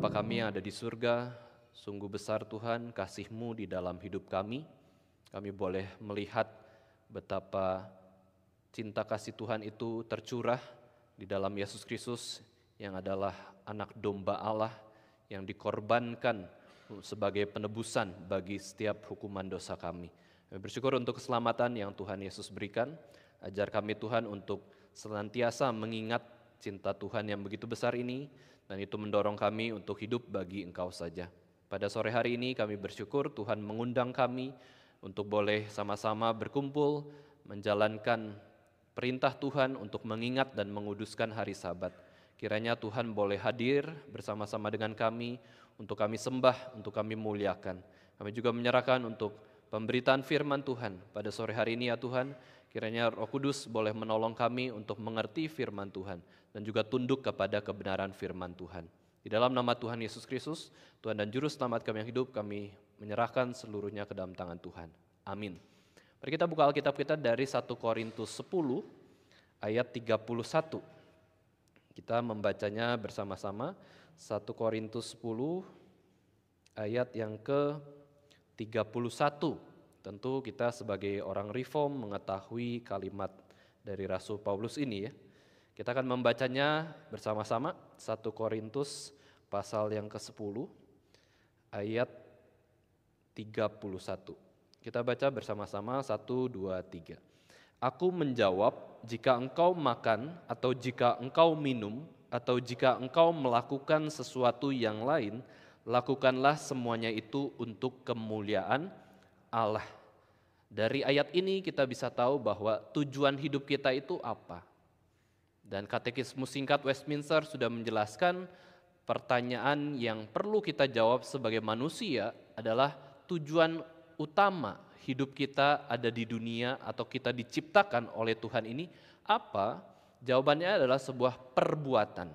Bapa kami yang ada di surga, sungguh besar Tuhan kasih-Mu di dalam hidup kami. Kami boleh melihat betapa cinta kasih Tuhan itu tercurah di dalam Yesus Kristus yang adalah anak domba Allah yang dikorbankan sebagai penebusan bagi setiap hukuman dosa kami. Kami bersyukur untuk keselamatan yang Tuhan Yesus berikan. Ajar kami Tuhan untuk senantiasa mengingat cinta Tuhan yang begitu besar ini, dan itu mendorong kami untuk hidup bagi Engkau saja. Pada sore hari ini kami bersyukur Tuhan mengundang kami untuk boleh sama-sama berkumpul, menjalankan perintah Tuhan untuk mengingat dan menguduskan hari Sabat. Kiranya Tuhan boleh hadir bersama-sama dengan kami, untuk kami sembah, untuk kami muliakan. Kami juga menyerahkan untuk pemberitaan firman Tuhan pada sore hari ini ya Tuhan. Kiranya Roh Kudus boleh menolong kami untuk mengerti firman Tuhan dan juga tunduk kepada kebenaran firman Tuhan. Di dalam nama Tuhan Yesus Kristus, Tuhan dan Juru Selamat kami yang hidup, kami menyerahkan seluruhnya ke dalam tangan Tuhan. Amin. Mari kita buka Alkitab kita dari 1 Korintus 10 ayat 31. Kita membacanya bersama-sama. 1 Korintus 10 ayat yang ke-31. Tentu kita sebagai orang reform mengetahui kalimat dari Rasul Paulus ini ya. Kita akan membacanya bersama-sama. 1 Korintus pasal yang ke-10 ayat 31. Kita baca bersama-sama 1, 2, 3. Aku menjawab, jika engkau makan atau jika engkau minum atau jika engkau melakukan sesuatu yang lain, lakukanlah semuanya itu untuk kemuliaan Allah. Dari ayat ini kita bisa tahu bahwa tujuan hidup kita itu apa. Dan Katekismus Singkat Westminster sudah menjelaskan pertanyaan yang perlu kita jawab sebagai manusia adalah tujuan utama hidup kita ada di dunia atau kita diciptakan oleh Tuhan ini apa? Jawabannya adalah sebuah perbuatan,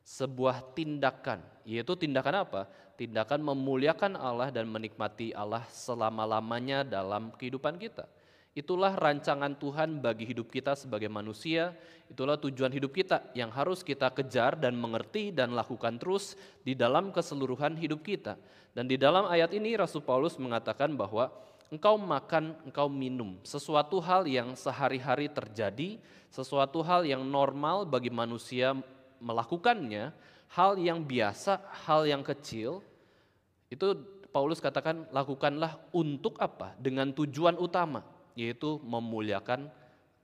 sebuah tindakan. Yaitu tindakan apa? Tindakan memuliakan Allah dan menikmati Allah selama-lamanya dalam kehidupan kita. Itulah rancangan Tuhan bagi hidup kita sebagai manusia, itulah tujuan hidup kita yang harus kita kejar dan mengerti dan lakukan terus di dalam keseluruhan hidup kita. Dan di dalam ayat ini Rasul Paulus mengatakan bahwa engkau makan, engkau minum, sesuatu hal yang sehari-hari terjadi, sesuatu hal yang normal bagi manusia melakukannya, hal yang biasa, hal yang kecil, itu Paulus katakan lakukanlah untuk apa? Dengan tujuan utama, yaitu memuliakan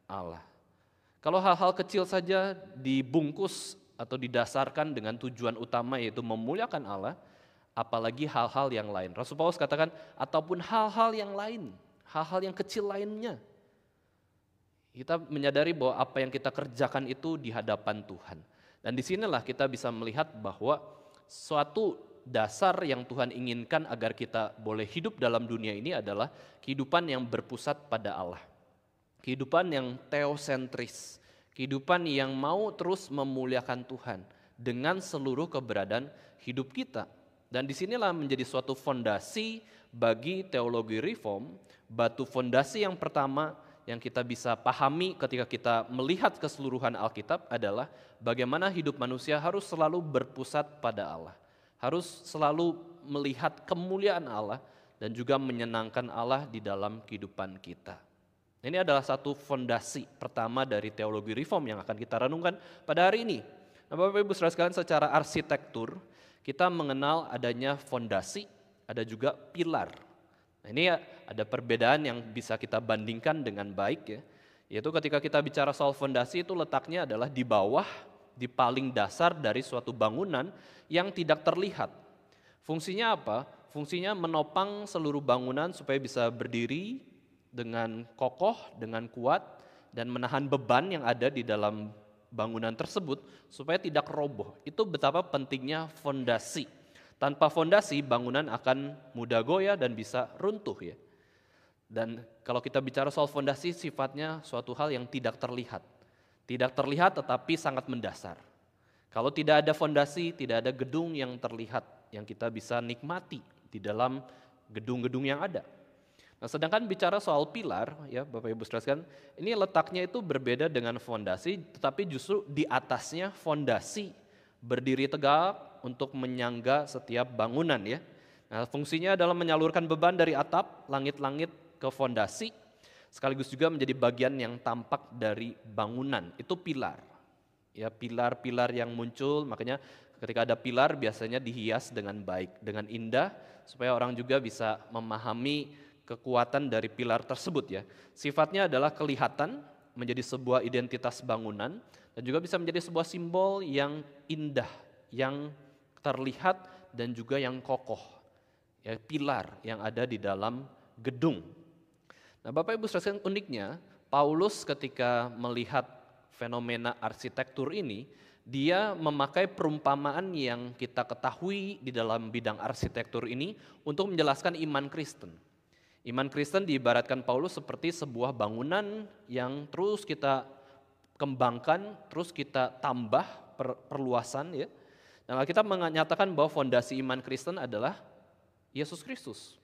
Allah. Kalau hal-hal kecil saja dibungkus atau didasarkan dengan tujuan utama yaitu memuliakan Allah, apalagi hal-hal yang lain. Rasul Paulus katakan, ataupun hal-hal yang lain, hal-hal yang kecil lainnya. Kita menyadari bahwa apa yang kita kerjakan itu di hadapan Tuhan. Dan disinilah kita bisa melihat bahwa suatu dasar yang Tuhan inginkan agar kita boleh hidup dalam dunia ini adalah kehidupan yang berpusat pada Allah. Kehidupan yang teosentris, kehidupan yang mau terus memuliakan Tuhan dengan seluruh keberadaan hidup kita. Dan disinilah menjadi suatu fondasi bagi teologi reform, batu fondasi yang pertama yang kita bisa pahami ketika kita melihat keseluruhan Alkitab adalah bagaimana hidup manusia harus selalu berpusat pada Allah. Harus selalu melihat kemuliaan Allah dan juga menyenangkan Allah di dalam kehidupan kita. Ini adalah satu fondasi pertama dari teologi reform yang akan kita renungkan pada hari ini. Nah, Bapak Ibu Saudara sekalian, secara arsitektur kita mengenal adanya fondasi, ada juga pilar. Nah, ini ada perbedaan yang bisa kita bandingkan dengan baik ya. Yaitu ketika kita bicara soal fondasi itu letaknya adalah di bawah, di paling dasar dari suatu bangunan yang tidak terlihat. Fungsinya apa? Fungsinya menopang seluruh bangunan supaya bisa berdiri dengan kokoh, dengan kuat, dan menahan beban yang ada di dalam bangunan tersebut supaya tidak roboh. Itu betapa pentingnya fondasi. Tanpa fondasi bangunan akan mudah goyah dan bisa runtuh ya. Dan kalau kita bicara soal fondasi sifatnya suatu hal yang tidak terlihat. Tidak terlihat tetapi sangat mendasar. Kalau tidak ada fondasi, tidak ada gedung yang terlihat yang kita bisa nikmati di dalam gedung-gedung yang ada. Nah, sedangkan bicara soal pilar, ya Bapak Ibu sekalian, ini letaknya itu berbeda dengan fondasi, tetapi justru di atasnya fondasi berdiri tegak, untuk menyangga setiap bangunan ya. Nah, fungsinya adalah menyalurkan beban dari atap, langit-langit ke fondasi, sekaligus juga menjadi bagian yang tampak dari bangunan. Itu pilar. Ya, pilar-pilar yang muncul, makanya ketika ada pilar biasanya dihias dengan baik, dengan indah, supaya orang juga bisa memahami kekuatan dari pilar tersebut ya. Sifatnya adalah kelihatan, menjadi sebuah identitas bangunan, dan juga bisa menjadi sebuah simbol yang indah, yang terlihat dan juga yang kokoh. Ya, pilar yang ada di dalam gedung. Nah, Bapak Ibu sekalian, uniknya Paulus ketika melihat fenomena arsitektur ini, dia memakai perumpamaan yang kita ketahui di dalam bidang arsitektur ini untuk menjelaskan iman Kristen. Iman Kristen diibaratkan Paulus seperti sebuah bangunan yang terus kita kembangkan, terus kita tambah perluasan ya. Dan kita menyatakan bahwa fondasi iman Kristen adalah Yesus Kristus.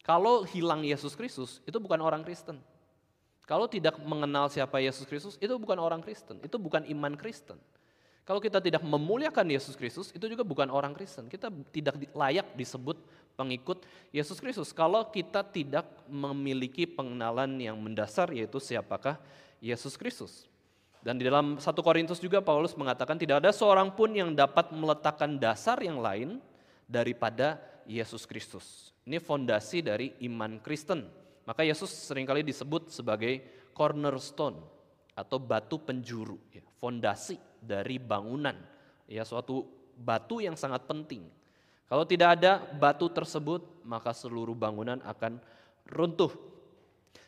Kalau hilang Yesus Kristus, itu bukan orang Kristen. Kalau tidak mengenal siapa Yesus Kristus, itu bukan orang Kristen, itu bukan iman Kristen. Kalau kita tidak memuliakan Yesus Kristus, itu juga bukan orang Kristen. Kita tidak layak disebut pengikut Yesus Kristus kalau kita tidak memiliki pengenalan yang mendasar, yaitu siapakah Yesus Kristus. Dan di dalam 1 Korintus juga Paulus mengatakan tidak ada seorang pun yang dapat meletakkan dasar yang lain daripada Yesus Kristus. Ini fondasi dari iman Kristen. Maka Yesus seringkali disebut sebagai cornerstone atau batu penjuru, ya, fondasi dari bangunan, ya, suatu batu yang sangat penting. Kalau tidak ada batu tersebut, maka seluruh bangunan akan runtuh.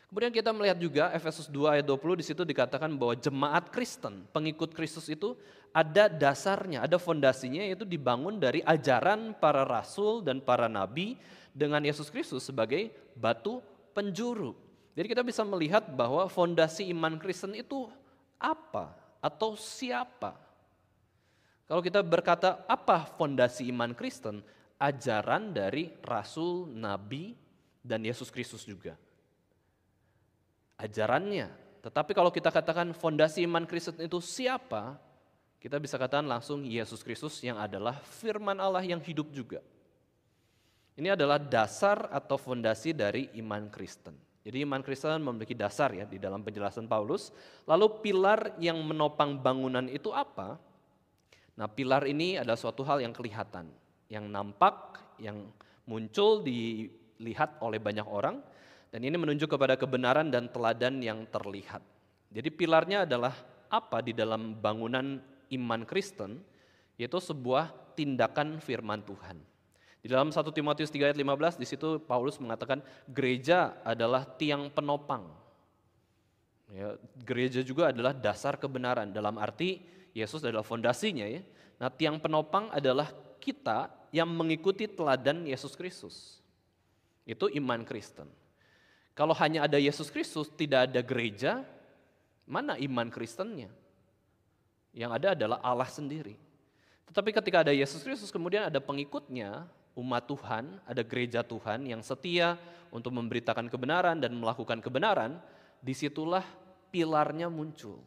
Kemudian kita melihat juga Efesus 2 ayat 20, di situ dikatakan bahwa jemaat Kristen, pengikut Kristus itu ada dasarnya, ada fondasinya, yaitu dibangun dari ajaran para rasul dan para nabi dengan Yesus Kristus sebagai batu penjuru. Jadi kita bisa melihat bahwa fondasi iman Kristen itu apa atau siapa. Kalau kita berkata apa fondasi iman Kristen, ajaran dari rasul, nabi, dan Yesus Kristus juga. Ajarannya. Tetapi kalau kita katakan fondasi iman Kristen itu siapa, kita bisa katakan langsung Yesus Kristus yang adalah firman Allah yang hidup juga. Ini adalah dasar atau fondasi dari iman Kristen. Jadi iman Kristen memiliki dasar ya di dalam penjelasan Paulus. Lalu pilar yang menopang bangunan itu apa? Nah, pilar ini adalah suatu hal yang kelihatan, yang nampak, yang muncul dilihat oleh banyak orang, dan ini menunjuk kepada kebenaran dan teladan yang terlihat. Jadi pilarnya adalah apa di dalam bangunan iman Kristen? Yaitu sebuah tindakan firman Tuhan. Di dalam 1 Timotius 3 ayat 15, di situ Paulus mengatakan gereja adalah tiang penopang. Ya, gereja juga adalah dasar kebenaran, dalam arti Yesus adalah fondasinya ya. Nah, tiang penopang adalah kita yang mengikuti teladan Yesus Kristus. Itu iman Kristen. Kalau hanya ada Yesus Kristus, tidak ada gereja, mana iman Kristennya? Yang ada adalah Allah sendiri. Tetapi ketika ada Yesus Kristus, kemudian ada pengikutnya, umat Tuhan, ada gereja Tuhan yang setia untuk memberitakan kebenaran dan melakukan kebenaran, disitulah pilarnya muncul.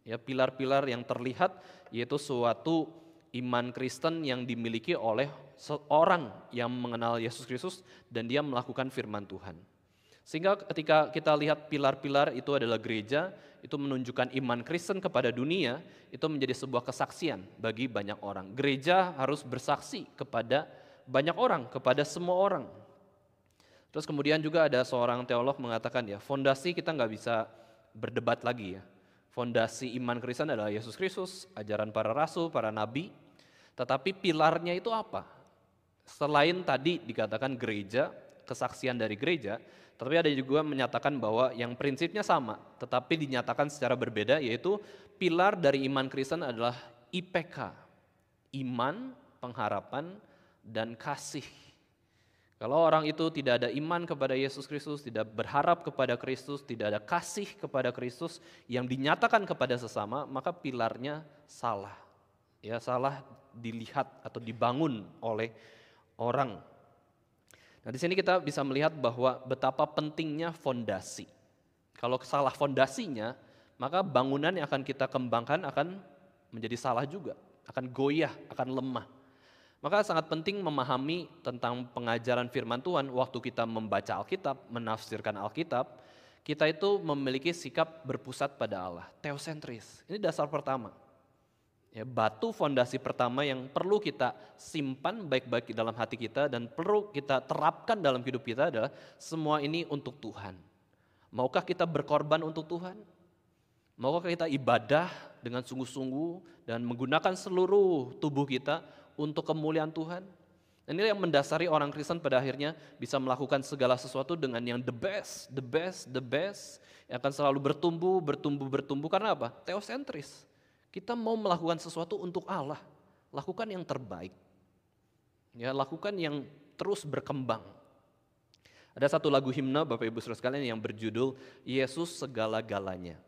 Ya, pilar-pilar yang terlihat yaitu suatu iman Kristen yang dimiliki oleh seorang yang mengenal Yesus Kristus dan dia melakukan firman Tuhan. Sehingga ketika kita lihat pilar-pilar itu adalah gereja, itu menunjukkan iman Kristen kepada dunia, itu menjadi sebuah kesaksian bagi banyak orang. Gereja harus bersaksi kepada banyak orang, kepada semua orang. Terus kemudian juga ada seorang teolog mengatakan ya, fondasi kita nggak bisa berdebat lagi ya. Fondasi iman Kristen adalah Yesus Kristus, ajaran para rasul, para nabi. Tetapi pilarnya itu apa? Selain tadi dikatakan gereja, kesaksian dari gereja, tetapi ada juga menyatakan bahwa yang prinsipnya sama, tetapi dinyatakan secara berbeda, yaitu pilar dari iman Kristen adalah IPK, iman, pengharapan, dan kasih. Kalau orang itu tidak ada iman kepada Yesus Kristus, tidak berharap kepada Kristus, tidak ada kasih kepada Kristus yang dinyatakan kepada sesama, maka pilarnya salah. Ya, salah dilihat atau dibangun oleh orang. Nah, di sini kita bisa melihat bahwa betapa pentingnya fondasi. Kalau salah fondasinya, maka bangunan yang akan kita kembangkan akan menjadi salah juga, akan goyah, akan lemah. Maka sangat penting memahami tentang pengajaran firman Tuhan waktu kita membaca Alkitab, menafsirkan Alkitab, kita itu memiliki sikap berpusat pada Allah, teosentris. Ini dasar pertama. Ya, batu fondasi pertama yang perlu kita simpan baik-baik dalam hati kita dan perlu kita terapkan dalam hidup kita adalah semua ini untuk Tuhan. Maukah kita berkorban untuk Tuhan? Maukah kita ibadah dengan sungguh-sungguh dan menggunakan seluruh tubuh kita untuk kemuliaan Tuhan? Dan ini yang mendasari orang Kristen pada akhirnya bisa melakukan segala sesuatu dengan yang the best, yang akan selalu bertumbuh. Karena apa? Teosentris. Kita mau melakukan sesuatu untuk Allah, lakukan yang terbaik. Ya, lakukan yang terus berkembang. Ada satu lagu himne Bapak Ibu Saudara sekalian yang berjudul Yesus Segala-galanya.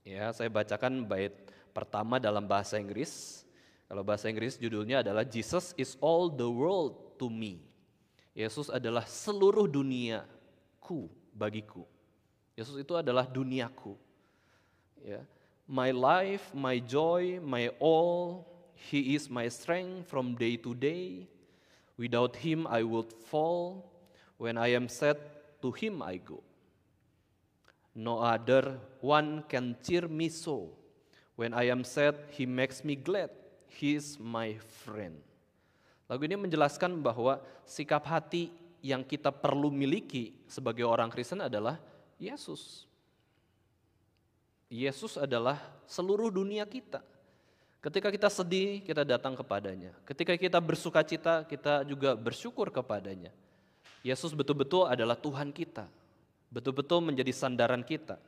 Ya, saya bacakan bait pertama dalam bahasa Inggris. Kalau bahasa Inggris judulnya adalah Jesus is all the world to me. Yesus adalah seluruh duniaku bagiku. Yesus itu adalah duniaku. Ya. My life, my joy, my all, He is my strength from day to day. Without Him I would fall. When I am sad, to Him I go. No other one can cheer me so. When I am sad, He makes me glad. He is my friend. Lagu ini menjelaskan bahwa sikap hati yang kita perlu miliki sebagai orang Kristen adalah Yesus. Yesus adalah seluruh dunia kita. Ketika kita sedih, kita datang kepadanya. Ketika kita bersuka cita, kita juga bersyukur kepadanya. Yesus betul-betul adalah Tuhan kita. Betul-betul menjadi sandaran kita.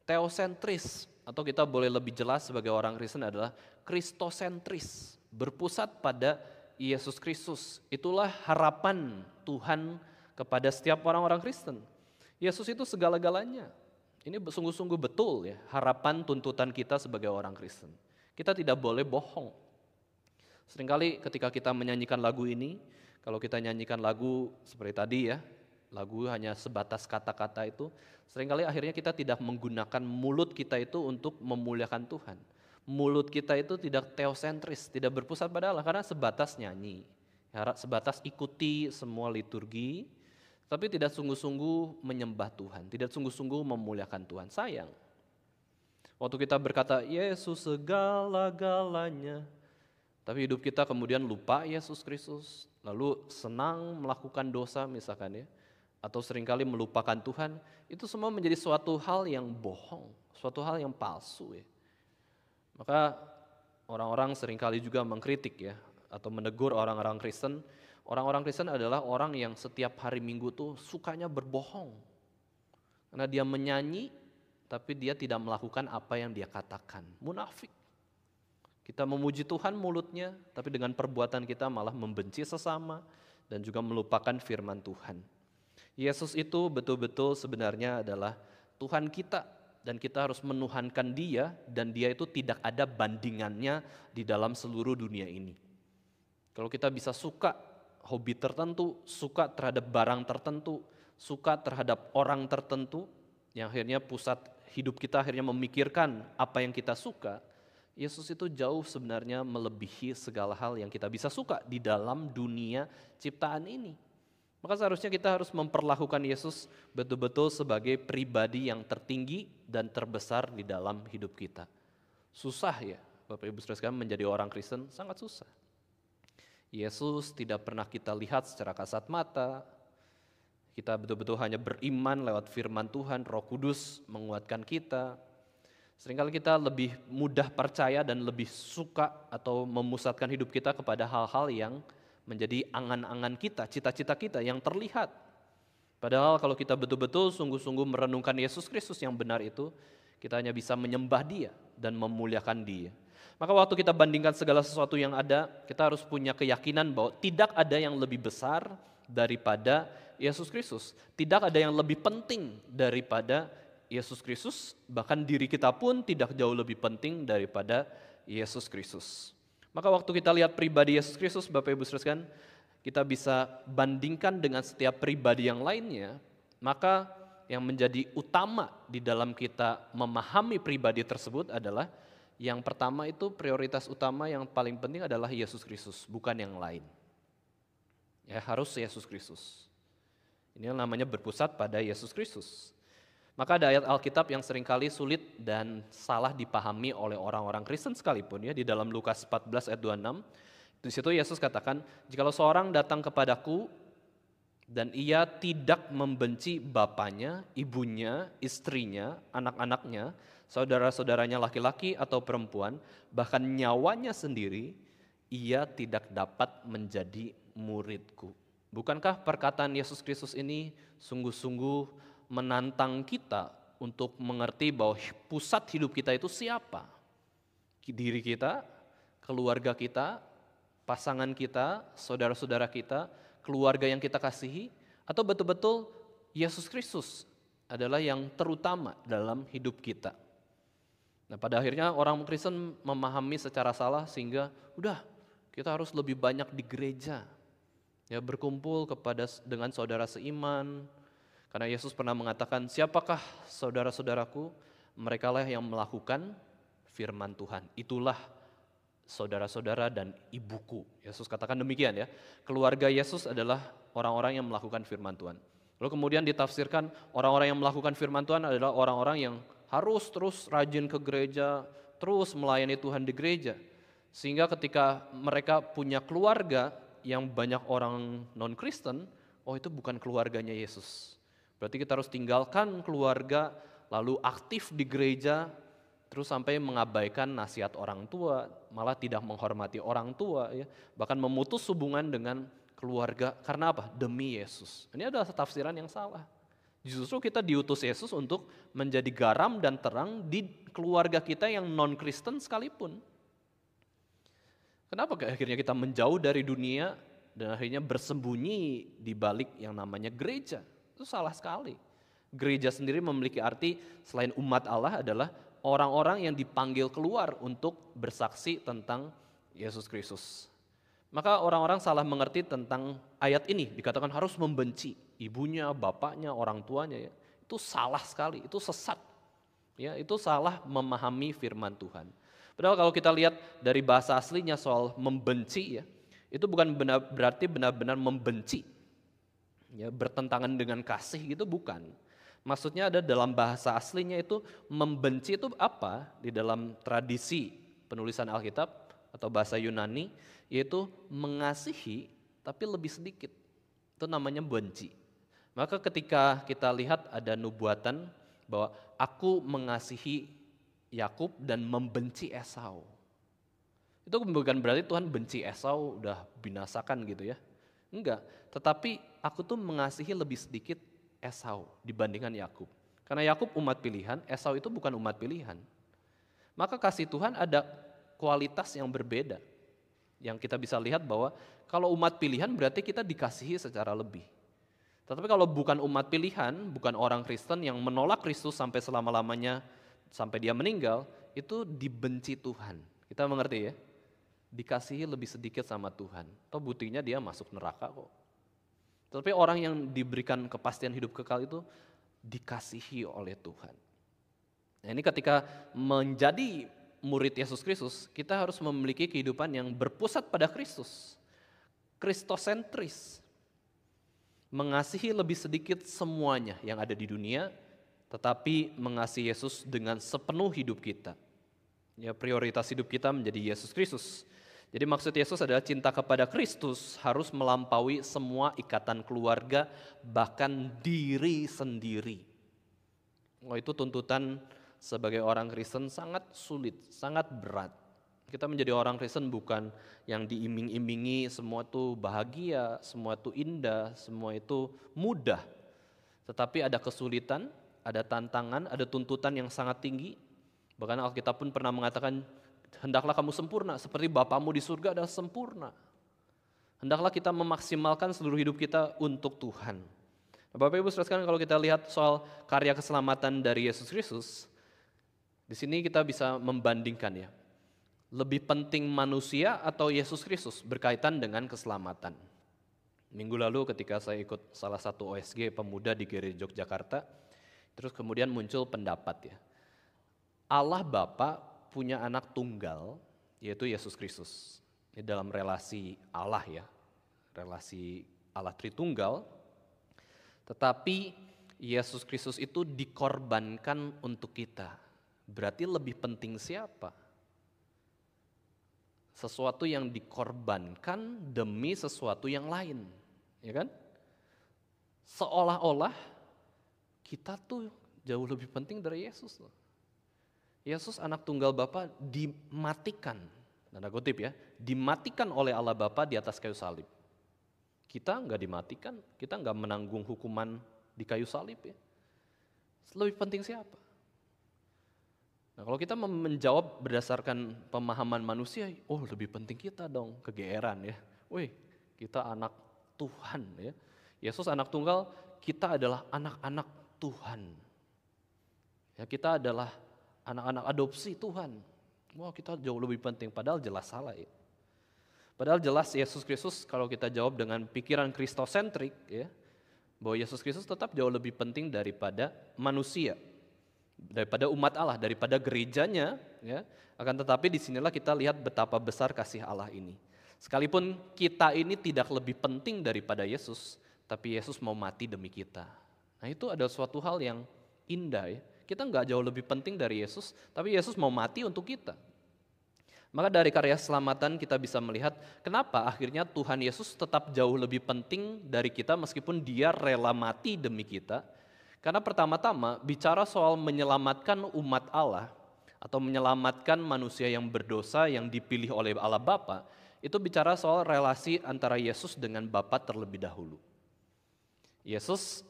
Teosentris, atau kita boleh lebih jelas sebagai orang Kristen adalah kristosentris. Berpusat pada Yesus Kristus. Itulah harapan Tuhan kepada setiap orang-orang Kristen. Yesus itu segala-galanya. Ini sungguh-sungguh betul ya, harapan tuntutan kita sebagai orang Kristen. Kita tidak boleh bohong. Seringkali ketika kita menyanyikan lagu ini, kalau kita nyanyikan lagu seperti tadi ya, lagu hanya sebatas kata-kata itu, seringkali akhirnya kita tidak menggunakan mulut kita itu untuk memuliakan Tuhan. Mulut kita itu tidak teosentris, tidak berpusat pada Allah, karena sebatas nyanyi, sebatas ikuti semua liturgi, tapi tidak sungguh-sungguh menyembah Tuhan, tidak sungguh-sungguh memuliakan Tuhan. Sayang. Waktu kita berkata, Yesus segala-galanya, tapi hidup kita kemudian lupa Yesus Kristus, lalu senang melakukan dosa misalkan ya, atau seringkali melupakan Tuhan, itu semua menjadi suatu hal yang bohong, suatu hal yang palsu ya. Maka orang-orang seringkali juga mengkritik ya, atau menegur orang-orang Kristen. Orang-orang Kristen adalah orang yang setiap hari Minggu tuh sukanya berbohong. Karena dia menyanyi, tapi dia tidak melakukan apa yang dia katakan. Munafik. Kita memuji Tuhan mulutnya, tapi dengan perbuatan kita malah membenci sesama dan juga melupakan firman Tuhan. Yesus itu betul-betul sebenarnya adalah Tuhan kita, dan kita harus menuhankan Dia, dan Dia itu tidak ada bandingannya di dalam seluruh dunia ini. Kalau kita bisa suka hobi tertentu, suka terhadap barang tertentu, suka terhadap orang tertentu, yang akhirnya pusat hidup kita akhirnya memikirkan apa yang kita suka, Yesus itu jauh sebenarnya melebihi segala hal yang kita bisa suka di dalam dunia ciptaan ini. Maka seharusnya kita harus memperlakukan Yesus betul-betul sebagai pribadi yang tertinggi dan terbesar di dalam hidup kita. Susah ya, Bapak Ibu Saudara sekalian, menjadi orang Kristen sangat susah. Yesus tidak pernah kita lihat secara kasat mata. Kita betul-betul hanya beriman lewat firman Tuhan, Roh Kudus menguatkan kita. Seringkali kita lebih mudah percaya dan lebih suka atau memusatkan hidup kita kepada hal-hal yang menjadi angan-angan kita, cita-cita kita yang terlihat. Padahal kalau kita betul-betul sungguh-sungguh merenungkan Yesus Kristus yang benar itu, kita hanya bisa menyembah Dia dan memuliakan Dia. Maka waktu kita bandingkan segala sesuatu yang ada, kita harus punya keyakinan bahwa tidak ada yang lebih besar daripada Yesus Kristus. Tidak ada yang lebih penting daripada Yesus Kristus, bahkan diri kita pun tidak jauh lebih penting daripada Yesus Kristus. Maka waktu kita lihat pribadi Yesus Kristus, Bapak Ibu Saudara sekalian, kita bisa bandingkan dengan setiap pribadi yang lainnya, maka yang menjadi utama di dalam kita memahami pribadi tersebut adalah Yang pertama itu prioritas utama yang paling penting adalah Yesus Kristus, bukan yang lain. Ya, harus Yesus Kristus. Ini yang namanya berpusat pada Yesus Kristus. Maka ada ayat Alkitab yang seringkali sulit dan salah dipahami oleh orang-orang Kristen sekalipun ya, di dalam Lukas 14 ayat 26. Di situ Yesus katakan, "Jikalau seorang datang kepadaku dan ia tidak membenci bapaknya, ibunya, istrinya, anak-anaknya, saudara-saudaranya laki-laki atau perempuan, bahkan nyawanya sendiri, ia tidak dapat menjadi muridku." Bukankah perkataan Yesus Kristus ini sungguh-sungguh menantang kita untuk mengerti bahwa pusat hidup kita itu siapa? Diri kita, keluarga kita, pasangan kita, saudara-saudara kita, keluarga yang kita kasihi, atau betul-betul Yesus Kristus adalah yang terutama dalam hidup kita. Nah, pada akhirnya orang Kristen memahami secara salah sehingga udah kita harus lebih banyak di gereja, ya berkumpul dengan saudara seiman. Karena Yesus pernah mengatakan, "Siapakah saudara-saudaraku? Merekalah yang melakukan firman Tuhan. Itulah saudara-saudara dan ibuku." Yesus katakan demikian ya. Keluarga Yesus adalah orang-orang yang melakukan firman Tuhan. Lalu kemudian ditafsirkan orang-orang yang melakukan firman Tuhan adalah orang-orang yang harus terus rajin ke gereja, terus melayani Tuhan di gereja. Sehingga ketika mereka punya keluarga yang banyak orang non-Kristen, oh itu bukan keluarganya Yesus. Berarti kita harus tinggalkan keluarga, lalu aktif di gereja, terus sampai mengabaikan nasihat orang tua, malah tidak menghormati orang tua, ya, bahkan memutus hubungan dengan keluarga. Karena apa? Demi Yesus. Ini adalah tafsiran yang salah. Justru kita diutus Yesus untuk menjadi garam dan terang di keluarga kita yang non-Kristen sekalipun. Kenapa akhirnya kita menjauh dari dunia dan akhirnya bersembunyi di balik yang namanya gereja? Itu salah sekali. Gereja sendiri memiliki arti selain umat Allah adalah orang-orang yang dipanggil keluar untuk bersaksi tentang Yesus Kristus. Maka orang-orang salah mengerti tentang ayat ini, dikatakan harus membenci ibunya, bapaknya, orang tuanya. Ya. Itu salah sekali, itu sesat. Ya, itu salah memahami firman Tuhan. Padahal kalau kita lihat dari bahasa aslinya soal membenci, ya, itu bukan berarti benar-benar membenci. Ya, bertentangan dengan kasih gitu bukan. Maksudnya ada dalam bahasa aslinya itu membenci itu apa? Di dalam tradisi penulisan Alkitab atau bahasa Yunani yaitu mengasihi tapi lebih sedikit. Itu namanya benci. Maka ketika kita lihat ada nubuatan bahwa aku mengasihi Yakub dan membenci Esau. Itu bukan berarti Tuhan benci Esau udah binasakan gitu ya. Enggak, tetapi aku tuh mengasihi lebih sedikit Esau dibandingkan Yakub. Karena Yakub umat pilihan, Esau itu bukan umat pilihan. Maka kasih Tuhan ada kualitas yang berbeda. Yang kita bisa lihat bahwa kalau umat pilihan berarti kita dikasihi secara lebih. Tetapi kalau bukan umat pilihan, bukan orang Kristen yang menolak Kristus sampai selama-lamanya, sampai dia meninggal, itu dibenci Tuhan. Kita mengerti ya? Dikasihi lebih sedikit sama Tuhan. Atau buktinya dia masuk neraka kok. Tetapi orang yang diberikan kepastian hidup kekal itu dikasihi oleh Tuhan. Nah, ini ketika menjadi murid Yesus Kristus, kita harus memiliki kehidupan yang berpusat pada Kristus. Kristosentris. Mengasihi lebih sedikit semuanya yang ada di dunia, tetapi mengasihi Yesus dengan sepenuh hidup kita. Ya, prioritas hidup kita menjadi Yesus Kristus. Jadi maksud Yesus adalah cinta kepada Kristus harus melampaui semua ikatan keluarga, bahkan diri sendiri. Oh, itu tuntutan sebagai orang Kristen sangat sulit, sangat berat. Kita menjadi orang Kristen bukan yang diiming-imingi semua itu bahagia, semua itu indah, semua itu mudah. Tetapi ada kesulitan, ada tantangan, ada tuntutan yang sangat tinggi. Bahkan Alkitab pun pernah mengatakan, hendaklah kamu sempurna seperti Bapamu di surga adalah sempurna. Hendaklah kita memaksimalkan seluruh hidup kita untuk Tuhan. Nah, Bapak Ibu saudara sekalian, kalau kita lihat soal karya keselamatan dari Yesus Kristus, di sini kita bisa membandingkan ya. Lebih penting manusia atau Yesus Kristus berkaitan dengan keselamatan. Minggu lalu ketika saya ikut salah satu OSG pemuda di Gereja Yogyakarta, terus kemudian muncul pendapat ya. Allah Bapa punya anak tunggal, yaitu Yesus Kristus. Ini dalam relasi Allah ya, relasi Allah Tritunggal. Tetapi Yesus Kristus itu dikorbankan untuk kita. Berarti lebih penting siapa? Sesuatu yang dikorbankan demi sesuatu yang lain, ya kan? Seolah-olah kita tuh jauh lebih penting dari Yesus loh. Yesus anak tunggal Bapa dimatikan, tanda kutip ya, dimatikan oleh Allah Bapa di atas kayu salib. Kita nggak dimatikan, kita nggak menanggung hukuman di kayu salib ya. Lebih penting siapa? Nah, kalau kita menjawab berdasarkan pemahaman manusia, oh lebih penting kita dong, kegeeran ya. Wih, kita anak Tuhan ya. Yesus anak tunggal, kita adalah anak-anak Tuhan. Ya, kita adalah anak-anak adopsi Tuhan. Wah, kita jauh lebih penting, padahal jelas salah ya. Padahal jelas Yesus Kristus kalau kita jawab dengan pikiran kristosentrik ya, bahwa Yesus Kristus tetap jauh lebih penting daripada manusia, daripada umat Allah, daripada gerejanya ya. Akan tetapi disinilah kita lihat betapa besar kasih Allah ini. Sekalipun kita ini tidak lebih penting daripada Yesus, tapi Yesus mau mati demi kita. Nah, itu adalah suatu hal yang indah ya. Kita nggak jauh lebih penting dari Yesus, tapi Yesus mau mati untuk kita. Maka dari karya selamatan kita bisa melihat kenapa akhirnya Tuhan Yesus tetap jauh lebih penting dari kita meskipun dia rela mati demi kita. Karena pertama-tama bicara soal menyelamatkan umat Allah atau menyelamatkan manusia yang berdosa yang dipilih oleh Allah Bapa, itu bicara soal relasi antara Yesus dengan Bapa terlebih dahulu. Yesus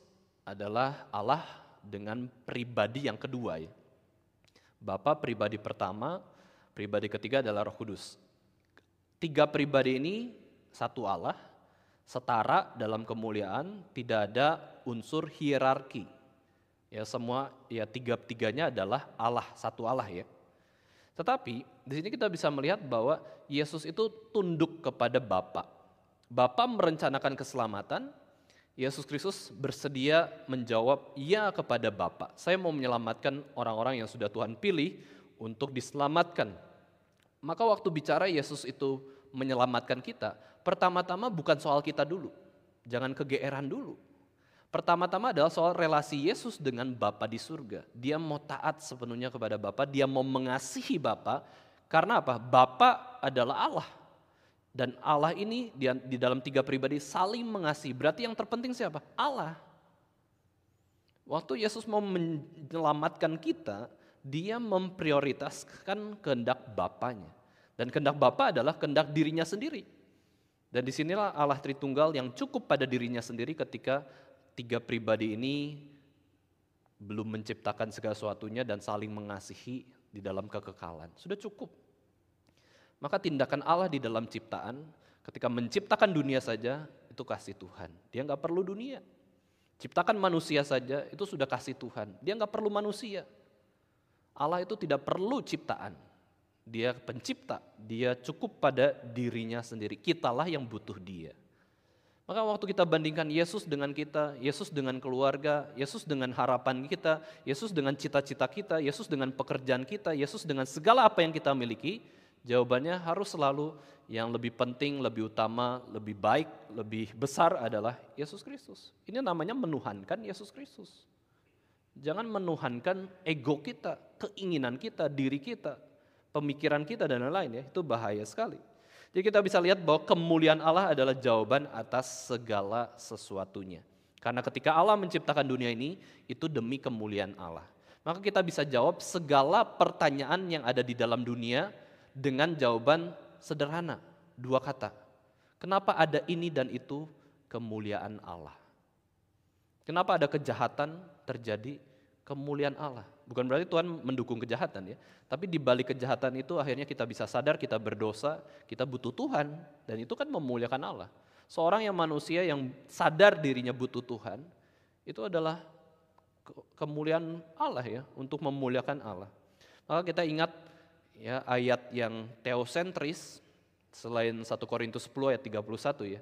adalah Allah dengan pribadi yang kedua ya. Bapa pribadi pertama, pribadi ketiga adalah Roh Kudus. Tiga pribadi ini satu Allah, setara dalam kemuliaan, tidak ada unsur hierarki. Ya semua ya tiga-tiganya adalah Allah, satu Allah ya. Tetapi di sini kita bisa melihat bahwa Yesus itu tunduk kepada Bapa. Bapa merencanakan keselamatan, Yesus Kristus bersedia menjawab ya kepada Bapa. Saya mau menyelamatkan orang-orang yang sudah Tuhan pilih untuk diselamatkan. Maka waktu bicara Yesus itu menyelamatkan kita, pertama-tama bukan soal kita dulu. Jangan kegeeran dulu. Pertama-tama adalah soal relasi Yesus dengan Bapa di surga. Dia mau taat sepenuhnya kepada Bapa, dia mau mengasihi Bapa. Karena apa? Bapa adalah Allah. Dan Allah ini di dalam tiga pribadi saling mengasihi. Berarti yang terpenting siapa? Allah. Waktu Yesus mau menyelamatkan kita, dia memprioritaskan kehendak Bapanya. Dan kehendak Bapa adalah kehendak dirinya sendiri. Dan disinilah Allah Tritunggal yang cukup pada dirinya sendiri ketika tiga pribadi ini belum menciptakan segala sesuatunya dan saling mengasihi di dalam kekekalan. Sudah cukup. Maka tindakan Allah di dalam ciptaan, ketika menciptakan dunia saja, itu kasih Tuhan. Dia nggak perlu dunia. Ciptakan manusia saja, itu sudah kasih Tuhan. Dia nggak perlu manusia. Allah itu tidak perlu ciptaan. Dia pencipta, dia cukup pada dirinya sendiri. Kitalah yang butuh dia. Maka waktu kita bandingkan Yesus dengan kita, Yesus dengan keluarga, Yesus dengan harapan kita, Yesus dengan cita-cita kita, Yesus dengan pekerjaan kita, Yesus dengan segala apa yang kita miliki, jawabannya harus selalu yang lebih penting, lebih utama, lebih baik, lebih besar adalah Yesus Kristus. Ini namanya menuhankan Yesus Kristus. Jangan menuhankan ego kita, keinginan kita, diri kita, pemikiran kita dan lain-lain ya, itu bahaya sekali. Jadi kita bisa lihat bahwa kemuliaan Allah adalah jawaban atas segala sesuatunya. Karena ketika Allah menciptakan dunia ini, itu demi kemuliaan Allah. Maka kita bisa jawab segala pertanyaan yang ada di dalam dunia dengan jawaban sederhana, dua kata. Kenapa ada ini dan itu? Kemuliaan Allah. Kenapa ada kejahatan terjadi? Kemuliaan Allah. Bukan berarti Tuhan mendukung kejahatan ya, tapi di balik kejahatan itu akhirnya kita bisa sadar kita berdosa, kita butuh Tuhan, dan itu kan memuliakan Allah. Seorang yang manusia yang sadar dirinya butuh Tuhan, itu adalah kemuliaan Allah ya, untuk memuliakan Allah. Maka kita ingat ya ayat yang teosentris selain 1 Korintus 10 ayat 31 ya.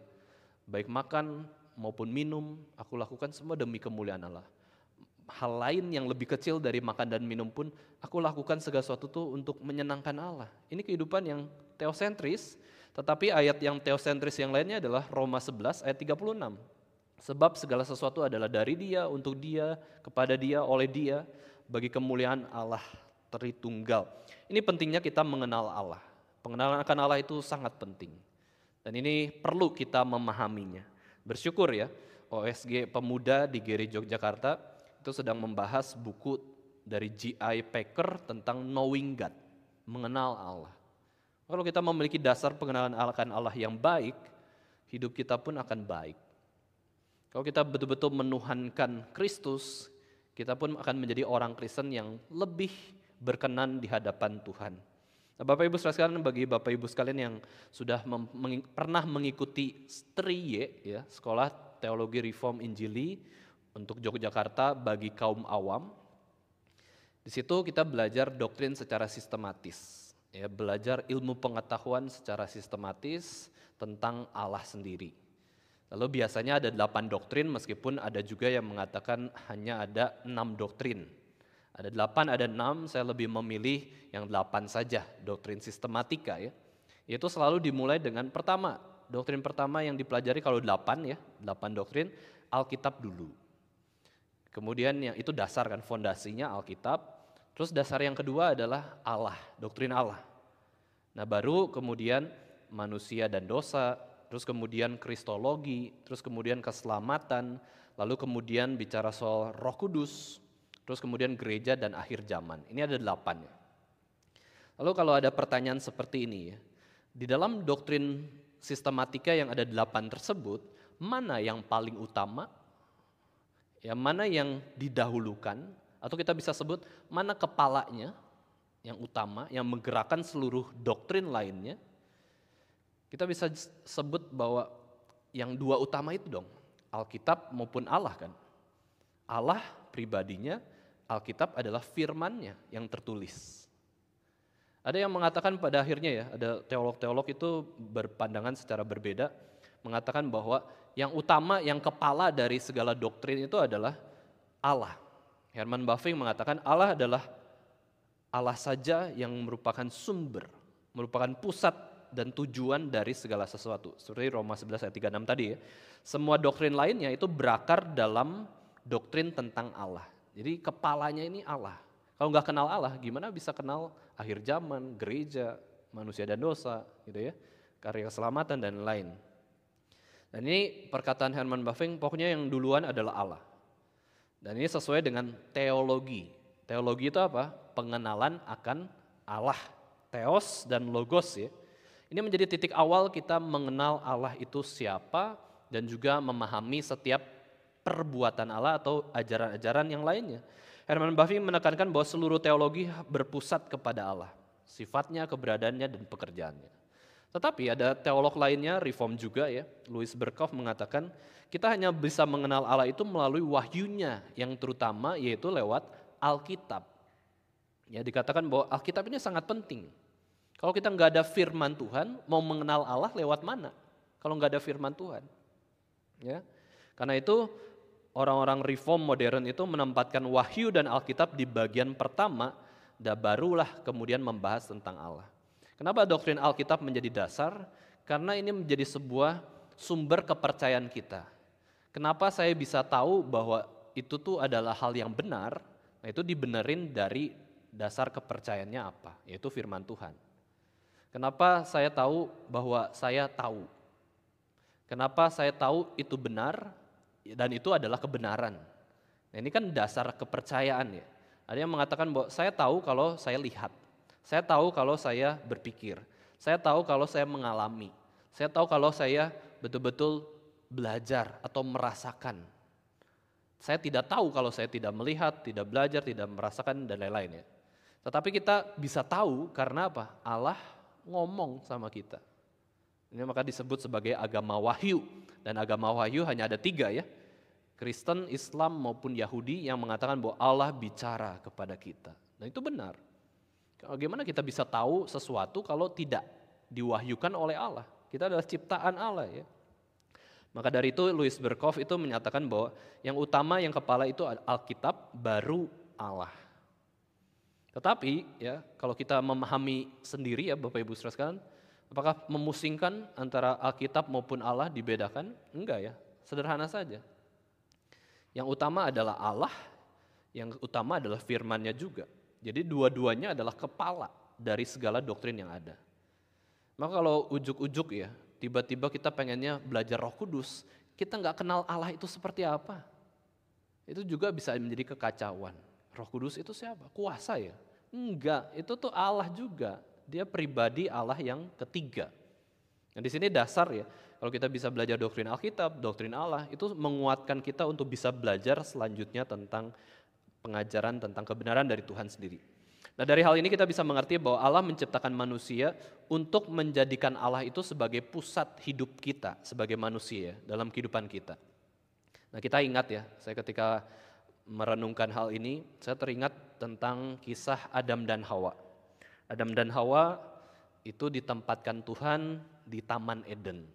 Baik makan maupun minum, aku lakukan semua demi kemuliaan Allah. hal lain yang lebih kecil dari makan dan minum pun aku lakukan segala sesuatu tuh untuk menyenangkan Allah. Ini kehidupan yang teosentris, tetapi ayat yang teosentris yang lainnya adalah Roma 11 ayat 36. Sebab segala sesuatu adalah dari Dia, untuk Dia, kepada Dia, oleh Dia, bagi kemuliaan Allah Tritunggal. Ini pentingnya kita mengenal Allah. Pengenalan akan Allah itu sangat penting. Dan ini perlu kita memahaminya. Bersyukur ya, OSG Pemuda di GRI Yogyakarta itu sedang membahas buku dari J.I. Packer tentang Knowing God, mengenal Allah. Kalau kita memiliki dasar pengenalan akan Allah yang baik, hidup kita pun akan baik. Kalau kita betul-betul menuhankan Kristus, kita pun akan menjadi orang Kristen yang lebih berkenan di hadapan Tuhan. Nah, Bapak Ibu sekalian, bagi Bapak Ibu sekalian yang sudah pernah mengikuti STRIY, ya, Sekolah Teologi Reform Injili untuk Yogyakarta bagi kaum awam, di situ kita belajar doktrin secara sistematis, ya, belajar ilmu pengetahuan secara sistematis tentang Allah sendiri. Lalu biasanya ada 8 doktrin, meskipun ada juga yang mengatakan hanya ada 6 doktrin. Ada 8, ada 6, saya lebih memilih yang 8 saja, doktrin sistematika ya. Itu selalu dimulai dengan pertama, doktrin pertama yang dipelajari kalau 8 ya, 8 doktrin, Alkitab dulu. Kemudian yang itu dasar kan, fondasinya Alkitab. Terus dasar yang kedua adalah Allah, doktrin Allah. Nah baru kemudian manusia dan dosa, terus kemudian kristologi, terus kemudian keselamatan, lalu kemudian bicara soal Roh Kudus, terus kemudian gereja dan akhir zaman. Ini ada 8 ya. Lalu kalau ada pertanyaan seperti ini ya, di dalam doktrin sistematika yang ada 8 tersebut, mana yang paling utama? Ya, mana yang didahulukan? Atau kita bisa sebut mana kepalanya yang utama, yang menggerakkan seluruh doktrin lainnya? Kita bisa sebut bahwa yang 2 utama itu dong, Alkitab maupun Allah kan. Allah pribadinya, Alkitab adalah firman-Nya yang tertulis. Ada yang mengatakan pada akhirnya ya, ada teolog-teolog itu berpandangan secara berbeda, mengatakan bahwa yang utama, yang kepala dari segala doktrin itu adalah Allah. Herman Bavinck mengatakan Allah adalah Allah saja yang merupakan sumber, merupakan pusat dan tujuan dari segala sesuatu. Seperti Roma 11 ayat 36 tadi ya. Semua doktrin lainnya itu berakar dalam doktrin tentang Allah. Jadi kepalanya ini Allah. Kalau nggak kenal Allah, gimana bisa kenal akhir zaman, gereja, manusia dan dosa, gitu ya, karya keselamatan dan lain. Dan ini perkataan Herman Bavinck, pokoknya yang duluan adalah Allah. Dan ini sesuai dengan teologi. Teologi itu apa? Pengenalan akan Allah, theos dan logos ya. Ini menjadi titik awal kita mengenal Allah itu siapa dan juga memahami setiap perbuatan Allah atau ajaran-ajaran yang lainnya. Herman Bavinck menekankan bahwa seluruh teologi berpusat kepada Allah, sifatnya, keberadaannya, dan pekerjaannya. Tetapi ada teolog lainnya, Reform juga ya, Louis Berkhof mengatakan kita hanya bisa mengenal Allah itu melalui wahyunya yang terutama yaitu lewat Alkitab. Ya, dikatakan bahwa Alkitab ini sangat penting. Kalau kita nggak ada firman Tuhan, mau mengenal Allah lewat mana? Kalau nggak ada firman Tuhan, ya. Karena itu orang-orang reform modern itu menempatkan wahyu dan Alkitab di bagian pertama, dan barulah kemudian membahas tentang Allah. Kenapa doktrin Alkitab menjadi dasar? Karena ini menjadi sebuah sumber kepercayaan kita. Kenapa saya bisa tahu bahwa itu tuh adalah hal yang benar? Nah, itu dibenerin dari dasar kepercayaannya apa? Yaitu firman Tuhan. Kenapa saya tahu bahwa saya tahu? Kenapa saya tahu itu benar dan itu adalah kebenaran? Nah, ini kan dasar kepercayaan ya. Ada yang mengatakan bahwa saya tahu kalau saya lihat. Saya tahu kalau saya berpikir. Saya tahu kalau saya mengalami. Saya tahu kalau saya betul-betul belajar atau merasakan. Saya tidak tahu kalau saya tidak melihat, tidak belajar, tidak merasakan dan lain-lain ya. Tetapi kita bisa tahu karena apa? Allah ngomong sama kita. Ini maka disebut sebagai agama wahyu. Dan agama wahyu hanya ada 3 ya. Kristen, Islam maupun Yahudi yang mengatakan bahwa Allah bicara kepada kita. Nah itu benar. Bagaimana kita bisa tahu sesuatu kalau tidak diwahyukan oleh Allah? Kita adalah ciptaan Allah ya. Maka dari itu Louis Berkhof itu menyatakan bahwa yang utama, yang kepala itu Alkitab, baru Allah. Tetapi ya kalau kita memahami sendiri ya Bapak Ibu saudara sekalian, apakah memusingkan antara Alkitab maupun Allah dibedakan? Enggak ya, sederhana saja. Yang utama adalah Allah, yang utama adalah firman-Nya juga. Jadi dua-duanya adalah kepala dari segala doktrin yang ada. Maka kalau ujuk-ujuk ya, tiba-tiba kita pengennya belajar Roh Kudus, kita nggak kenal Allah itu seperti apa. Itu juga bisa menjadi kekacauan. Roh Kudus itu siapa? Kuasa ya? Enggak, itu tuh Allah juga. Dia pribadi Allah yang ketiga. Nah di sini dasar ya, kalau kita bisa belajar doktrin Alkitab, doktrin Allah, itu menguatkan kita untuk bisa belajar selanjutnya tentang pengajaran tentang kebenaran dari Tuhan sendiri. Nah dari hal ini kita bisa mengerti bahwa Allah menciptakan manusia untuk menjadikan Allah itu sebagai pusat hidup kita sebagai manusia dalam kehidupan kita. Nah kita ingat ya, saya ketika merenungkan hal ini, saya teringat tentang kisah Adam dan Hawa. Adam dan Hawa itu ditempatkan Tuhan di Taman Eden.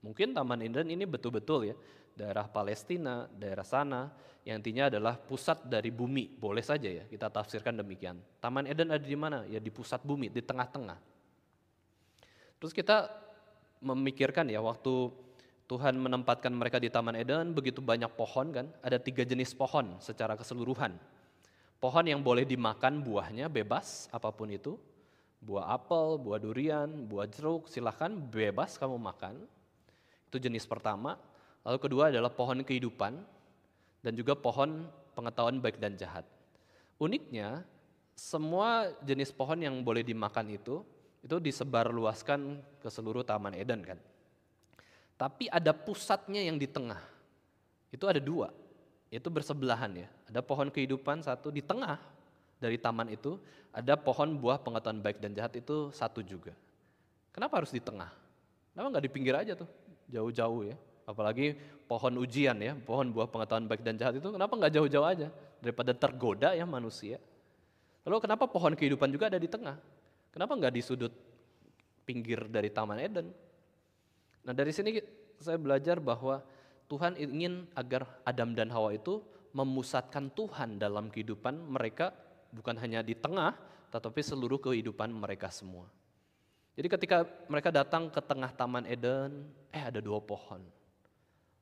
Mungkin Taman Eden ini betul-betul ya, daerah Palestina, daerah sana, yang intinya adalah pusat dari bumi. Boleh saja ya kita tafsirkan demikian. Taman Eden ada di mana? Ya di pusat bumi, di tengah-tengah. Terus kita memikirkan ya waktu Tuhan menempatkan mereka di Taman Eden, begitu banyak pohon kan, ada 3 jenis pohon secara keseluruhan. Pohon yang boleh dimakan buahnya bebas, apapun itu. Buah apel, buah durian, buah jeruk, silahkan bebas kamu makan. Itu jenis pertama. Lalu kedua adalah pohon kehidupan, dan juga pohon pengetahuan baik dan jahat. Uniknya, semua jenis pohon yang boleh dimakan itu disebarluaskan ke seluruh Taman Eden kan. Tapi ada pusatnya yang di tengah, itu ada 2, itu bersebelahan ya. Ada pohon kehidupan satu di tengah dari taman itu, ada pohon buah pengetahuan baik dan jahat itu satu juga. Kenapa harus di tengah? Kenapa nggak di pinggir aja tuh, jauh-jauh ya? Apalagi pohon ujian ya, pohon buah pengetahuan baik dan jahat itu kenapa nggak jauh-jauh aja? Daripada tergoda ya manusia. Lalu kenapa pohon kehidupan juga ada di tengah? Kenapa nggak di sudut pinggir dari Taman Eden? Nah dari sini saya belajar bahwa Tuhan ingin agar Adam dan Hawa itu memusatkan Tuhan dalam kehidupan mereka, bukan hanya di tengah, tetapi seluruh kehidupan mereka semua. Jadi ketika mereka datang ke tengah Taman Eden, ada 2 pohon.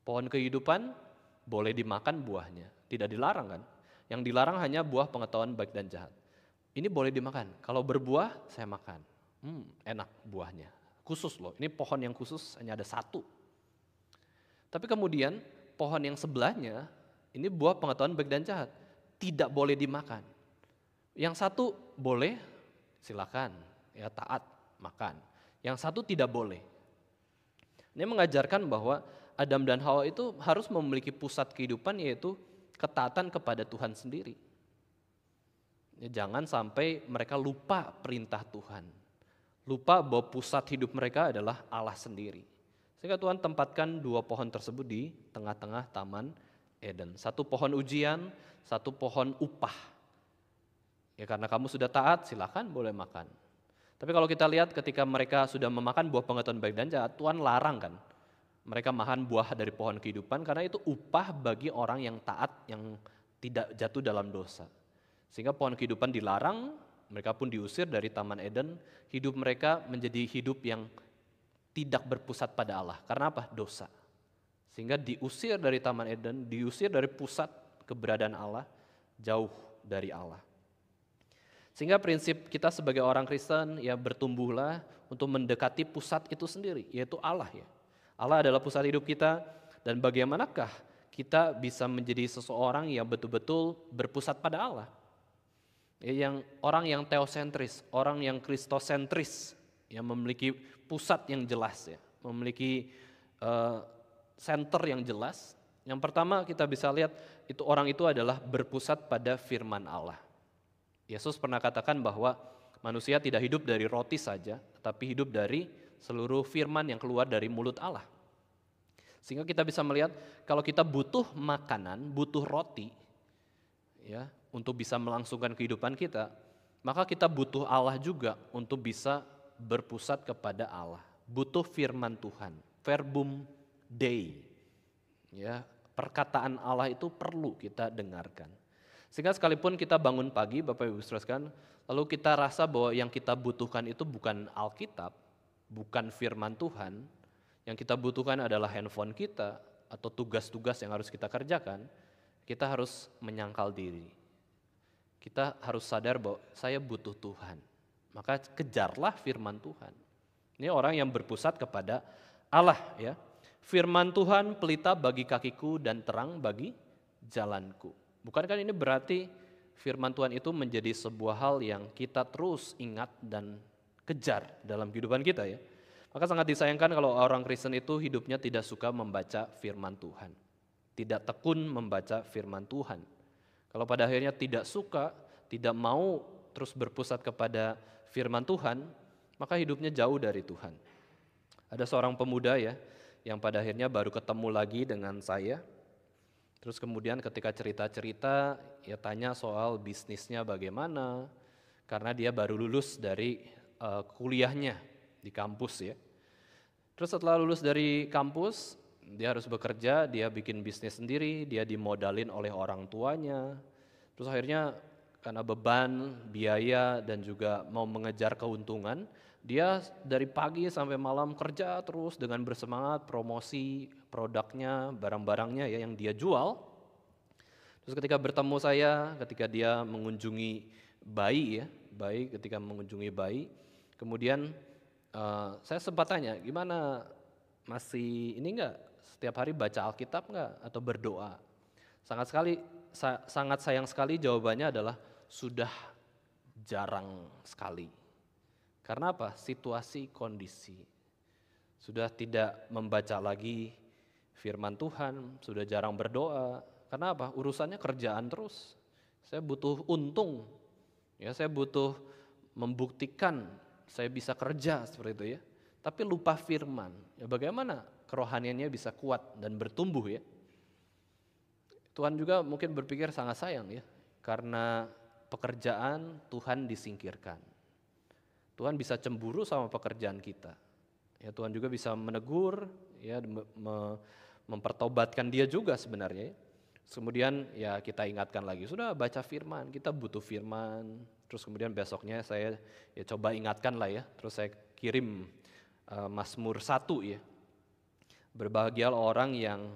Pohon kehidupan boleh dimakan buahnya, tidak dilarang kan. Yang dilarang hanya buah pengetahuan baik dan jahat. Ini boleh dimakan, kalau berbuah saya makan, enak buahnya. Khusus loh, ini pohon yang khusus hanya ada 1. Tapi kemudian pohon yang sebelahnya, ini buah pengetahuan baik dan jahat, tidak boleh dimakan. Yang 1 boleh, silakan, ya taat, makan. Yang 1 tidak boleh. Ini mengajarkan bahwa Adam dan Hawa itu harus memiliki pusat kehidupan, yaitu ketaatan kepada Tuhan sendiri. Ya, jangan sampai mereka lupa perintah Tuhan. Lupa bahwa pusat hidup mereka adalah Allah sendiri. Sehingga Tuhan tempatkan 2 pohon tersebut di tengah-tengah Taman Eden. 1 pohon ujian, 1 pohon upah. Ya karena kamu sudah taat, silakan boleh makan. Tapi kalau kita lihat ketika mereka sudah memakan buah pengetahuan baik dan jahat, Tuhan larang kan. Mereka makan buah dari pohon kehidupan karena itu upah bagi orang yang taat, yang tidak jatuh dalam dosa. Sehingga pohon kehidupan dilarang, mereka pun diusir dari Taman Eden, hidup mereka menjadi hidup yang tidak berpusat pada Allah. Karena apa? Dosa. Sehingga diusir dari Taman Eden, diusir dari pusat keberadaan Allah, jauh dari Allah. Sehingga prinsip kita sebagai orang Kristen, ya bertumbuhlah untuk mendekati pusat itu sendiri, yaitu Allah ya. Allah adalah pusat hidup kita, dan bagaimanakah kita bisa menjadi seseorang yang betul-betul berpusat pada Allah. Yang orang yang teosentris, orang yang kristosentris, yang memiliki pusat yang jelas ya, memiliki center yang jelas. Yang pertama kita bisa lihat itu orang itu adalah berpusat pada firman Allah. Yesus pernah katakan bahwa manusia tidak hidup dari roti saja, tetapi hidup dari seluruh firman yang keluar dari mulut Allah. Sehingga kita bisa melihat kalau kita butuh makanan, butuh roti, ya, untuk bisa melangsungkan kehidupan kita, maka kita butuh Allah juga untuk bisa berpusat kepada Allah. Butuh firman Tuhan, verbum Dei. Ya, perkataan Allah itu perlu kita dengarkan. Sehingga sekalipun kita bangun pagi, Bapak Ibu saudara sekalian, lalu kita rasa bahwa yang kita butuhkan itu bukan Alkitab, bukan firman Tuhan, yang kita butuhkan adalah handphone kita atau tugas-tugas yang harus kita kerjakan, kita harus menyangkal diri. Kita harus sadar bahwa saya butuh Tuhan. Maka kejarlah firman Tuhan. Ini orang yang berpusat kepada Allah, ya. Firman Tuhan pelita bagi kakiku dan terang bagi jalanku. Bukankah ini berarti firman Tuhan itu menjadi sebuah hal yang kita terus ingat dan kejar dalam kehidupan kita, ya. Maka sangat disayangkan kalau orang Kristen itu hidupnya tidak suka membaca firman Tuhan. Tidak tekun membaca firman Tuhan. Kalau pada akhirnya tidak suka, tidak mau terus berpusat kepada firman Tuhan, maka hidupnya jauh dari Tuhan. Ada seorang pemuda, ya, yang pada akhirnya baru ketemu lagi dengan saya. Terus kemudian ketika cerita-cerita, ya tanya soal bisnisnya bagaimana, karena dia baru lulus dari kuliahnya di kampus, ya. Terus setelah lulus dari kampus, dia harus bekerja, dia bikin bisnis sendiri, dia dimodalin oleh orang tuanya. Terus akhirnya karena beban, biaya, dan juga mau mengejar keuntungan, dia dari pagi sampai malam kerja terus dengan bersemangat promosi produknya, barang-barangnya, ya, yang dia jual. Terus ketika bertemu saya, ketika dia mengunjungi bayi, ya, ketika mengunjungi bayi, kemudian saya sempat tanya, gimana, masih ini enggak, setiap hari baca Alkitab enggak atau berdoa? Sangat sayang sekali jawabannya adalah sudah jarang sekali. Karena apa? Situasi, kondisi. Sudah tidak membaca lagi firman Tuhan, sudah jarang berdoa. Karena apa? Urusannya kerjaan terus. Saya butuh untung, ya, saya butuh membuktikan saya bisa kerja seperti itu, ya. Tapi lupa firman. Ya bagaimana kerohaniannya bisa kuat dan bertumbuh, ya? Tuhan juga mungkin berpikir sangat sayang, ya, karena pekerjaan Tuhan disingkirkan. Tuhan bisa cemburu sama pekerjaan kita. Ya, Tuhan juga bisa menegur, ya, mempertobatkan dia juga sebenarnya, ya. Kemudian ya kita ingatkan lagi, sudah baca firman, kita butuh firman. Terus kemudian besoknya saya ya coba ingatkan lah, ya. Terus saya kirim Mazmur 1, ya. Berbahagialah orang yang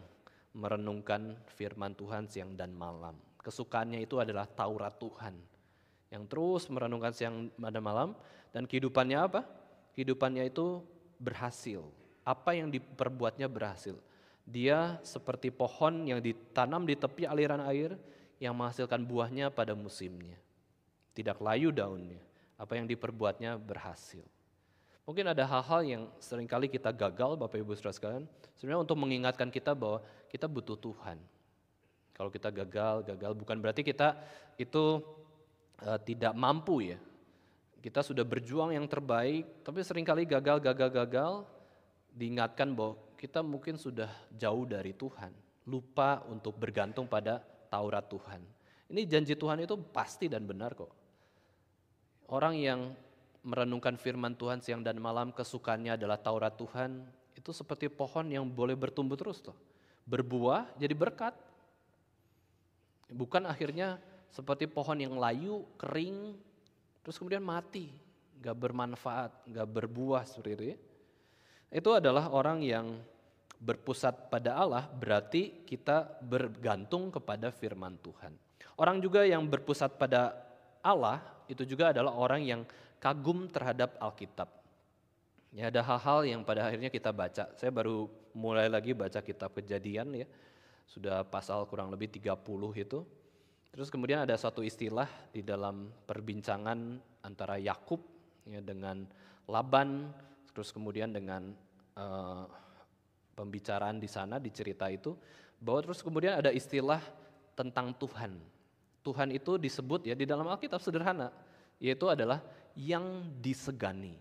merenungkan firman Tuhan siang dan malam. Kesukaannya itu adalah Taurat Tuhan. Yang terus merenungkan siang dan malam, dan kehidupannya apa? Kehidupannya itu berhasil. Apa yang diperbuatnya berhasil. Dia seperti pohon yang ditanam di tepi aliran air yang menghasilkan buahnya pada musimnya. Tidak layu daunnya, apa yang diperbuatnya berhasil. Mungkin ada hal-hal yang seringkali kita gagal, Bapak Ibu Saudara sekalian, sebenarnya untuk mengingatkan kita bahwa kita butuh Tuhan. Kalau kita gagal bukan berarti kita itu tidak mampu, ya. Kita sudah berjuang yang terbaik, tapi seringkali gagal, diingatkan bahwa kita mungkin sudah jauh dari Tuhan, lupa untuk bergantung pada Taurat Tuhan. Ini janji Tuhan itu pasti dan benar kok. Orang yang merenungkan firman Tuhan siang dan malam, kesukaannya adalah Taurat Tuhan, itu seperti pohon yang boleh bertumbuh terus loh. Berbuah jadi berkat. Bukan akhirnya seperti pohon yang layu, kering, terus kemudian mati, gak bermanfaat, gak berbuah seperti itu, ya. Itu adalah orang yang berpusat pada Allah, berarti kita bergantung kepada firman Tuhan. Orang juga yang berpusat pada Allah, itu juga adalah orang yang kagum terhadap Alkitab. Ya, ada hal-hal yang pada akhirnya kita baca. Saya baru mulai lagi baca kitab Kejadian, ya. Sudah pasal kurang lebih 30 itu. Terus kemudian ada satu istilah di dalam perbincangan antara Yakub, ya, dengan Laban, terus kemudian dengan pembicaraan di sana di cerita itu, bahwa terus kemudian ada istilah tentang Tuhan. Tuhan itu disebut, ya, di dalam Alkitab sederhana, yaitu adalah yang disegani.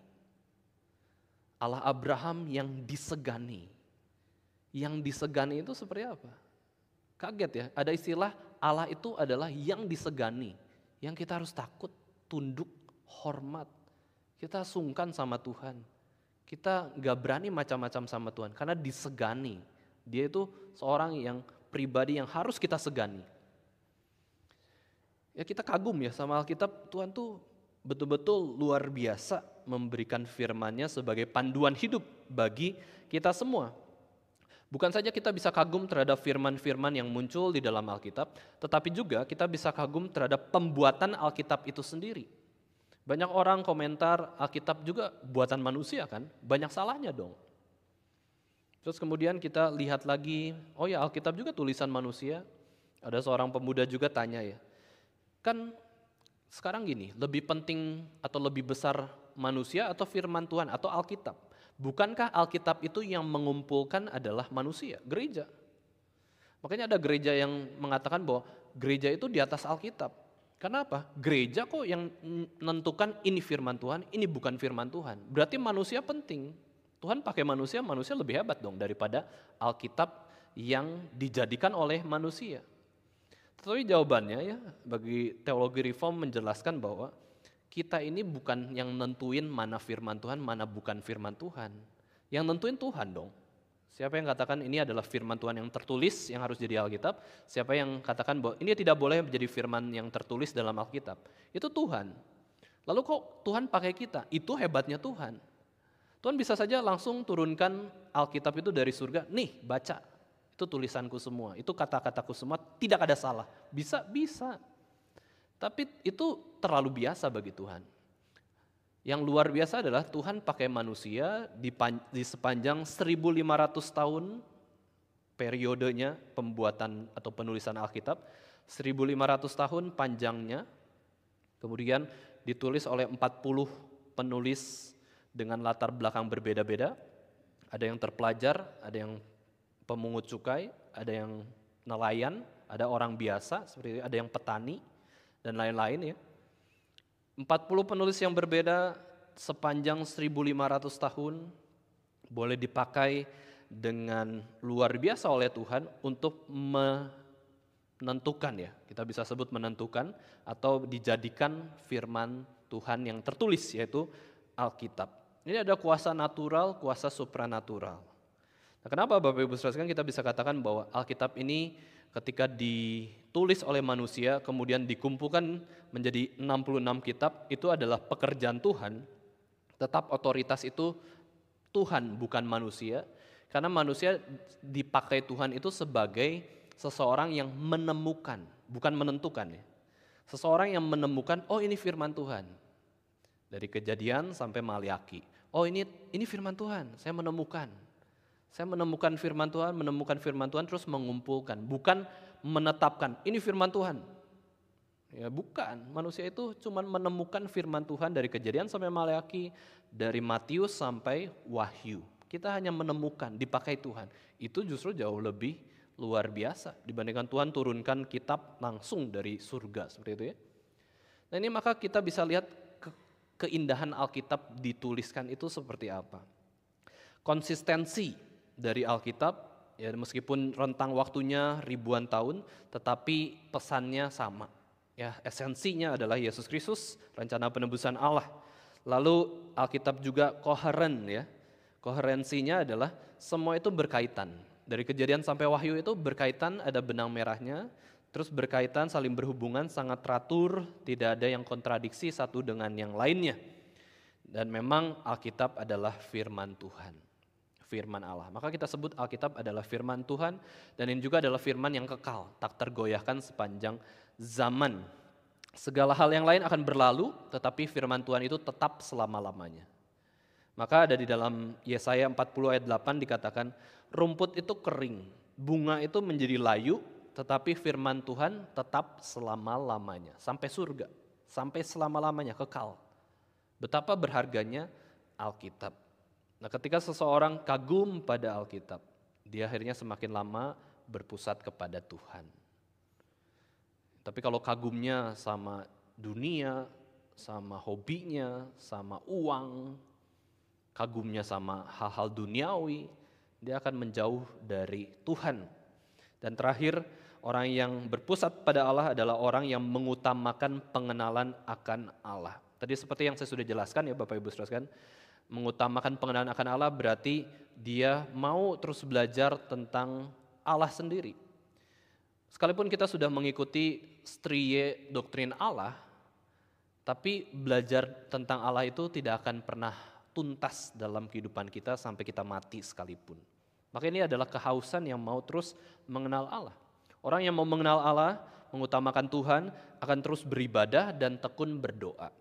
Allah Abraham yang disegani. Yang disegani itu seperti apa? Kaget, ya, ada istilah Allah itu adalah yang disegani, yang kita harus takut, tunduk, hormat. Kita sungkan sama Tuhan. Kita gak berani macam-macam sama Tuhan karena disegani. Dia itu seorang yang pribadi yang harus kita segani. Ya kita kagum ya sama Alkitab, Tuhan tuh betul-betul luar biasa memberikan firman-Nya sebagai panduan hidup bagi kita semua. Bukan saja kita bisa kagum terhadap firman-firman yang muncul di dalam Alkitab, tetapi juga kita bisa kagum terhadap pembuatan Alkitab itu sendiri. Banyak orang komentar Alkitab juga buatan manusia kan, banyak salahnya dong. Terus kemudian kita lihat lagi, oh ya Alkitab juga tulisan manusia. Ada seorang pemuda juga tanya ya, kan sekarang gini, lebih penting atau lebih besar manusia atau firman Tuhan atau Alkitab? Bukankah Alkitab itu yang mengumpulkan adalah manusia, gereja? Makanya ada gereja yang mengatakan bahwa gereja itu di atas Alkitab. Kenapa? Gereja kok yang menentukan ini firman Tuhan, ini bukan firman Tuhan. Berarti manusia penting. Tuhan pakai manusia, manusia lebih hebat dong daripada Alkitab yang dijadikan oleh manusia. Tetapi jawabannya ya bagi teologi reform menjelaskan bahwa kita ini bukan yang nentuin mana firman Tuhan, mana bukan firman Tuhan. Yang nentuin Tuhan dong. Siapa yang katakan ini adalah firman Tuhan yang tertulis yang harus jadi Alkitab, siapa yang katakan bahwa ini tidak boleh menjadi firman yang tertulis dalam Alkitab, itu Tuhan. Lalu kok Tuhan pakai kita? Itu hebatnya Tuhan. Tuhan bisa saja langsung turunkan Alkitab itu dari surga, nih baca. Itu tulisanku semua, itu kata-kataku semua, tidak ada salah. Bisa. Tapi itu terlalu biasa bagi Tuhan. Yang luar biasa adalah Tuhan pakai manusia di sepanjang 1.500 tahun periodenya pembuatan atau penulisan Alkitab. 1.500 tahun panjangnya, kemudian ditulis oleh 40 penulis dengan latar belakang berbeda-beda. Ada yang terpelajar, ada yang pemungut cukai, ada yang nelayan, ada orang biasa, seperti itu, ada yang petani, dan lain-lain ya. 40 penulis yang berbeda sepanjang 1.500 tahun boleh dipakai dengan luar biasa oleh Tuhan untuk menentukan ya, kita bisa sebut menentukan atau dijadikan firman Tuhan yang tertulis yaitu Alkitab. Ini ada kuasa natural, kuasa supranatural. Nah, kenapa Bapak Ibu Saudara sekalian kita bisa katakan bahwa Alkitab ini ketika ditulis oleh manusia kemudian dikumpulkan menjadi 66 kitab itu adalah pekerjaan Tuhan, tetap otoritas itu Tuhan bukan manusia, karena manusia dipakai Tuhan itu sebagai seseorang yang menemukan, bukan menentukan ya. Seseorang yang menemukan, oh ini firman Tuhan. Dari Kejadian sampai Maliaki. Oh ini firman Tuhan, saya menemukan. Saya menemukan firman Tuhan terus mengumpulkan, bukan menetapkan, ini firman Tuhan. Ya bukan, manusia itu cuma menemukan firman Tuhan dari Kejadian sampai Maleaki, dari Matius sampai Wahyu. Kita hanya menemukan, dipakai Tuhan. Itu justru jauh lebih luar biasa dibandingkan Tuhan turunkan kitab langsung dari surga, seperti itu ya. Nah ini maka kita bisa lihat keindahan Alkitab dituliskan itu seperti apa. Konsistensi dari Alkitab, ya meskipun rentang waktunya ribuan tahun, tetapi pesannya sama. Ya, esensinya adalah Yesus Kristus, rencana penebusan Allah. Lalu Alkitab juga koheren ya. Koherensinya adalah semua itu berkaitan. Dari Kejadian sampai Wahyu itu berkaitan, ada benang merahnya, terus berkaitan, saling berhubungan, sangat teratur, tidak ada yang kontradiksi satu dengan yang lainnya. Dan memang Alkitab adalah firman Tuhan. Firman Allah. Maka kita sebut Alkitab adalah firman Tuhan dan ini juga adalah firman yang kekal, tak tergoyahkan sepanjang zaman. Segala hal yang lain akan berlalu, tetapi firman Tuhan itu tetap selama-lamanya. Maka ada di dalam Yesaya 40 ayat 8 dikatakan, rumput itu kering, bunga itu menjadi layu, tetapi firman Tuhan tetap selama-lamanya, sampai surga, sampai selama-lamanya, kekal. Betapa berharganya Alkitab. Nah, ketika seseorang kagum pada Alkitab, dia akhirnya semakin lama berpusat kepada Tuhan. Tapi kalau kagumnya sama dunia, sama hobinya, sama uang, kagumnya sama hal-hal duniawi, dia akan menjauh dari Tuhan. Dan terakhir, orang yang berpusat pada Allah adalah orang yang mengutamakan pengenalan akan Allah. Tadi seperti yang saya sudah jelaskan ya Bapak Ibu saudara, mengutamakan pengenalan akan Allah berarti dia mau terus belajar tentang Allah sendiri. Sekalipun kita sudah mengikuti striye doktrin Allah, tapi belajar tentang Allah itu tidak akan pernah tuntas dalam kehidupan kita sampai kita mati sekalipun. Maka ini adalah kehausan yang mau terus mengenal Allah. Orang yang mau mengenal Allah, mengutamakan Tuhan, akan terus beribadah dan tekun berdoa.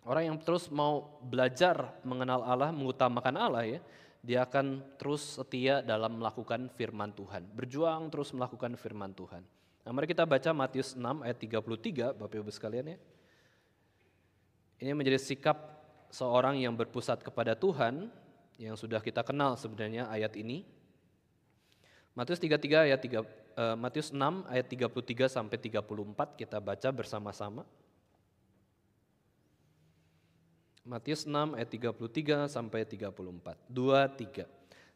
Orang yang terus mau belajar mengenal Allah, mengutamakan Allah ya, dia akan terus setia dalam melakukan firman Tuhan. Berjuang terus melakukan firman Tuhan. Nah, mari kita baca Matius 6 ayat 33 Bapak Ibu sekalian ya. Ini menjadi sikap seorang yang berpusat kepada Tuhan, yang sudah kita kenal sebenarnya ayat ini. Matius 6 ayat 33 sampai 34 kita baca bersama-sama. Matius 6 ayat 33 sampai 34. 2, 3.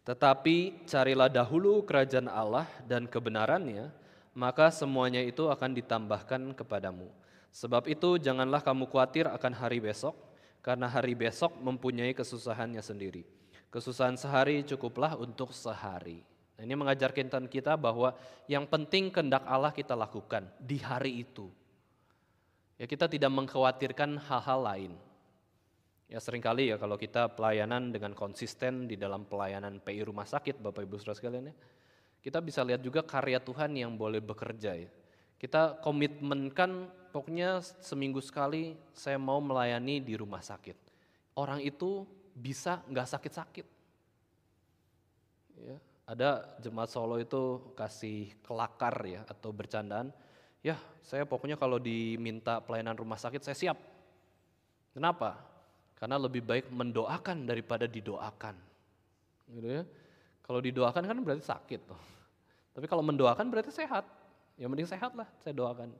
Tetapi carilah dahulu kerajaan Allah dan kebenarannya, maka semuanya itu akan ditambahkan kepadamu. Sebab itu janganlah kamu khawatir akan hari besok, karena hari besok mempunyai kesusahannya sendiri. Kesusahan sehari cukuplah untuk sehari. Nah, ini mengajarkan kita bahwa yang penting kehendak Allah kita lakukan di hari itu. Ya, kita tidak mengkhawatirkan hal-hal lain. Ya seringkali ya kalau kita pelayanan dengan konsisten di dalam pelayanan PI rumah sakit Bapak Ibu Saudara sekalian ya, kita bisa lihat juga karya Tuhan yang boleh bekerja ya. Kita komitmenkan pokoknya seminggu sekali saya mau melayani di rumah sakit. Orang itu bisa nggak sakit-sakit. Ya, ada jemaat Solo itu kasih kelakar ya atau bercandaan, ya saya pokoknya kalau diminta pelayanan rumah sakit saya siap. Kenapa? Karena lebih baik mendoakan daripada didoakan. Gitu ya. Kalau didoakan kan berarti sakit tuh. Tapi kalau mendoakan berarti sehat. Ya mending sehat lah saya doakan.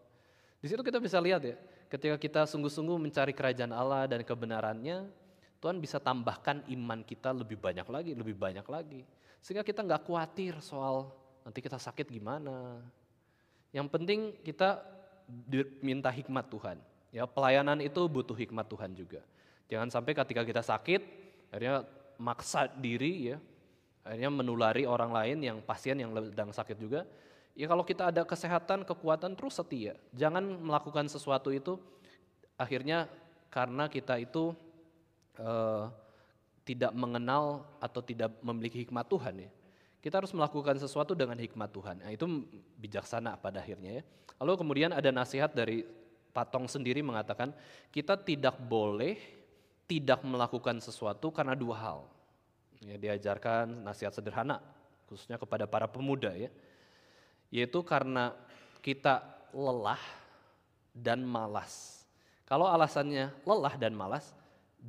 Di situ kita bisa lihat ya, ketika kita sungguh-sungguh mencari kerajaan Allah dan kebenarannya, Tuhan bisa tambahkan iman kita lebih banyak lagi. Sehingga kita nggak khawatir soal nanti kita sakit gimana. Yang penting kita minta hikmat Tuhan. Ya pelayanan itu butuh hikmat Tuhan juga. Jangan sampai ketika kita sakit, akhirnya maksa diri ya, akhirnya menulari orang lain yang pasien yang sedang sakit juga. Ya kalau kita ada kesehatan, kekuatan terus setia. Jangan melakukan sesuatu itu akhirnya karena kita itu tidak mengenal atau tidak memiliki hikmat Tuhan ya. Kita harus melakukan sesuatu dengan hikmat Tuhan. Nah, itu bijaksana pada akhirnya ya. Lalu kemudian ada nasihat dari Patong sendiri mengatakan kita tidak boleh tidak melakukan sesuatu karena dua hal. Ya, diajarkan nasihat sederhana, khususnya kepada para pemuda ya. Yaitu karena kita lelah dan malas. Kalau alasannya lelah dan malas,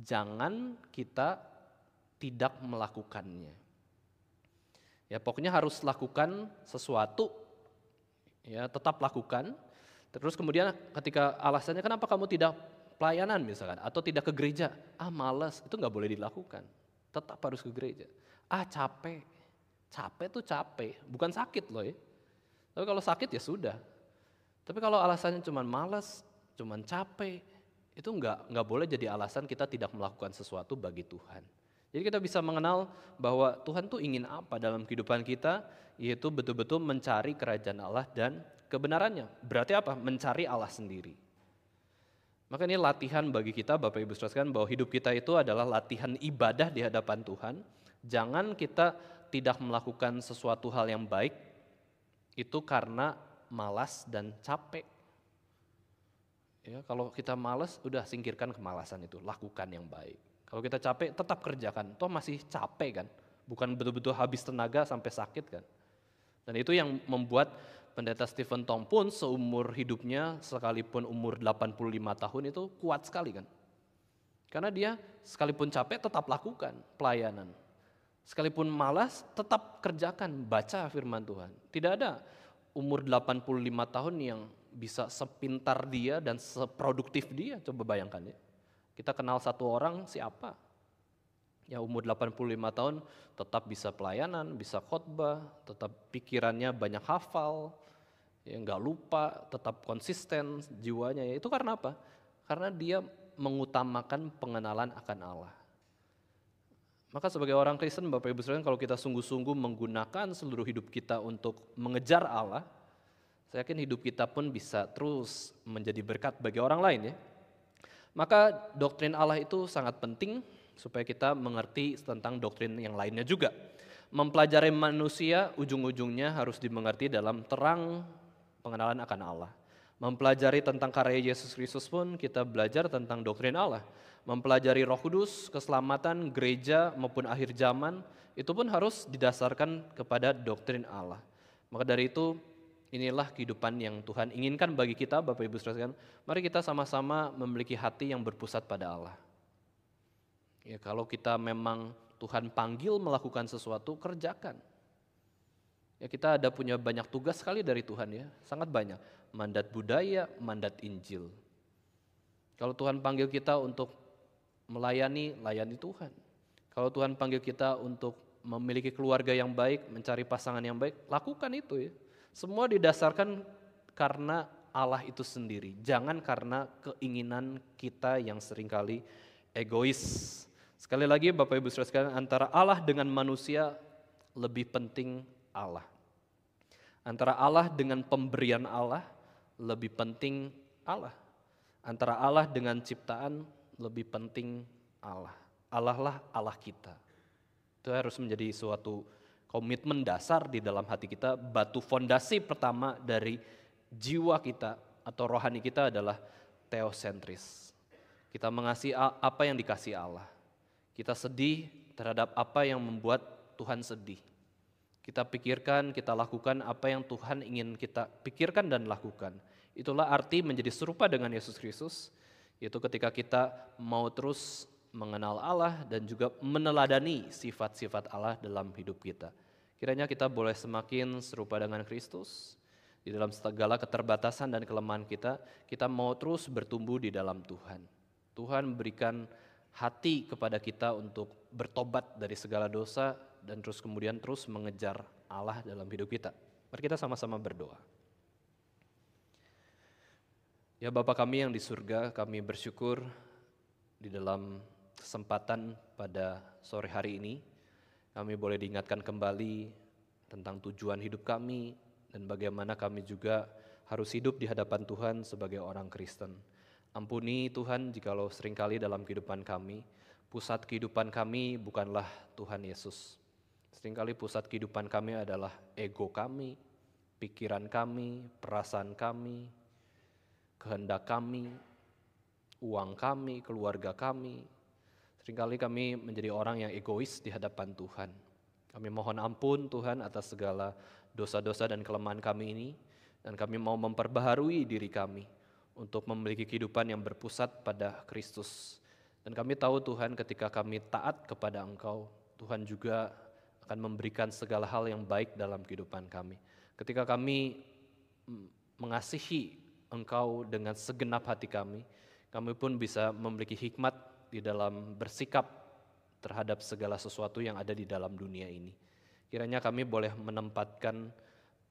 jangan kita tidak melakukannya. Ya pokoknya harus lakukan sesuatu, ya tetap lakukan. Terus kemudian ketika alasannya kenapa kamu tidak pelayanan misalkan, atau tidak ke gereja, malas, itu nggak boleh dilakukan, tetap harus ke gereja. Capek tuh capek, bukan sakit loh ya. Tapi kalau sakit ya sudah. Tapi kalau alasannya cuma malas, cuma capek, itu nggak boleh jadi alasan kita tidak melakukan sesuatu bagi Tuhan. Jadi kita bisa mengenal bahwa Tuhan tuh ingin apa dalam kehidupan kita, yaitu betul-betul mencari kerajaan Allah dan kebenarannya. Berarti apa? Mencari Allah sendiri. Maka ini latihan bagi kita Bapak Ibu saudara bahwa hidup kita itu adalah latihan ibadah di hadapan Tuhan. Jangan kita tidak melakukan sesuatu hal yang baik itu karena malas dan capek. Ya, kalau kita malas udah singkirkan kemalasan itu, lakukan yang baik. Kalau kita capek tetap kerjakan, toh masih capek kan. Bukan betul-betul habis tenaga sampai sakit kan. Dan itu yang membuat Pendeta Stephen Tong pun seumur hidupnya sekalipun umur 85 tahun itu kuat sekali kan. Karena dia sekalipun capek tetap lakukan pelayanan. Sekalipun malas tetap kerjakan, baca firman Tuhan. Tidak ada umur 85 tahun yang bisa sepintar dia dan seproduktif dia, coba bayangkan ya. Kita kenal satu orang siapa? Ya umur 85 tahun tetap bisa pelayanan, bisa khotbah, tetap pikirannya banyak hafal, ya nggak lupa, tetap konsisten jiwanya. Ya itu karena apa? Karena dia mengutamakan pengenalan akan Allah. Maka sebagai orang Kristen, Bapak Ibu sekalian, kalau kita sungguh-sungguh menggunakan seluruh hidup kita untuk mengejar Allah, saya yakin hidup kita pun bisa terus menjadi berkat bagi orang lain ya. Maka doktrin Allah itu sangat penting supaya kita mengerti tentang doktrin yang lainnya juga. Mempelajari manusia ujung-ujungnya harus dimengerti dalam terang pengenalan akan Allah. Mempelajari tentang karya Yesus Kristus pun kita belajar tentang doktrin Allah. Mempelajari Roh Kudus, keselamatan, gereja maupun akhir zaman, itu pun harus didasarkan kepada doktrin Allah. Maka dari itu, inilah kehidupan yang Tuhan inginkan bagi kita, Bapak Ibu sekalian. Mari kita sama-sama memiliki hati yang berpusat pada Allah. Ya, kalau kita memang Tuhan panggil melakukan sesuatu, kerjakan. Ya, kita ada punya banyak tugas sekali dari Tuhan ya, sangat banyak. Mandat budaya, mandat Injil. Kalau Tuhan panggil kita untuk melayani, layani Tuhan. Kalau Tuhan panggil kita untuk memiliki keluarga yang baik, mencari pasangan yang baik, lakukan itu ya. Semua didasarkan karena Allah itu sendiri, jangan karena keinginan kita yang seringkali egois. Sekali lagi Bapak Ibu Saudara sekalian, antara Allah dengan manusia lebih penting Allah. Antara Allah dengan pemberian Allah lebih penting Allah. Antara Allah dengan ciptaan lebih penting Allah. Allah lah Allah kita. Itu harus menjadi suatu komitmen dasar di dalam hati kita. Batu fondasi pertama dari jiwa kita atau rohani kita adalah teosentris. Kita mengasihi apa yang dikasihi Allah. Kita sedih terhadap apa yang membuat Tuhan sedih. Kita pikirkan, kita lakukan apa yang Tuhan ingin kita pikirkan dan lakukan. Itulah arti menjadi serupa dengan Yesus Kristus, yaitu ketika kita mau terus mengenal Allah dan juga meneladani sifat-sifat Allah dalam hidup kita. Kiranya kita boleh semakin serupa dengan Kristus. Di dalam segala keterbatasan dan kelemahan kita mau terus bertumbuh di dalam Tuhan. Tuhan berikan hati kepada kita untuk bertobat dari segala dosa dan terus kemudian terus mengejar Allah dalam hidup kita. Mari kita sama-sama berdoa. Ya Bapa kami yang di surga, kami bersyukur di dalam kesempatan pada sore hari ini, kami boleh diingatkan kembali tentang tujuan hidup kami dan bagaimana kami juga harus hidup di hadapan Tuhan sebagai orang Kristen. Ampuni Tuhan jikalau seringkali dalam kehidupan kami, pusat kehidupan kami bukanlah Tuhan Yesus. Seringkali pusat kehidupan kami adalah ego kami, pikiran kami, perasaan kami, kehendak kami, uang kami, keluarga kami. Seringkali kami menjadi orang yang egois di hadapan Tuhan. Kami mohon ampun Tuhan atas segala dosa-dosa dan kelemahan kami ini, dan kami mau memperbaharui diri kami untuk memiliki kehidupan yang berpusat pada Kristus. Dan kami tahu Tuhan ketika kami taat kepada Engkau, Tuhan juga akan memberikan segala hal yang baik dalam kehidupan kami. Ketika kami mengasihi Engkau dengan segenap hati kami pun bisa memiliki hikmat di dalam bersikap terhadap segala sesuatu yang ada di dalam dunia ini. Kiranya kami boleh menempatkan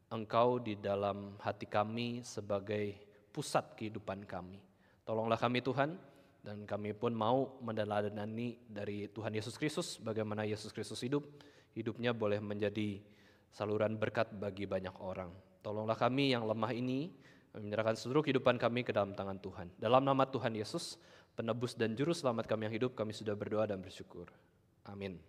Engkau di dalam hati kami sebagai pusat kehidupan kami. Tolonglah kami Tuhan, dan kami pun mau meneladani dari Tuhan Yesus Kristus, bagaimana Yesus Kristus hidupnya boleh menjadi saluran berkat bagi banyak orang. Tolonglah kami yang lemah ini, menyerahkan seluruh kehidupan kami ke dalam tangan Tuhan. Dalam nama Tuhan Yesus, penebus dan juru selamat kami yang hidup, kami sudah berdoa dan bersyukur. Amin.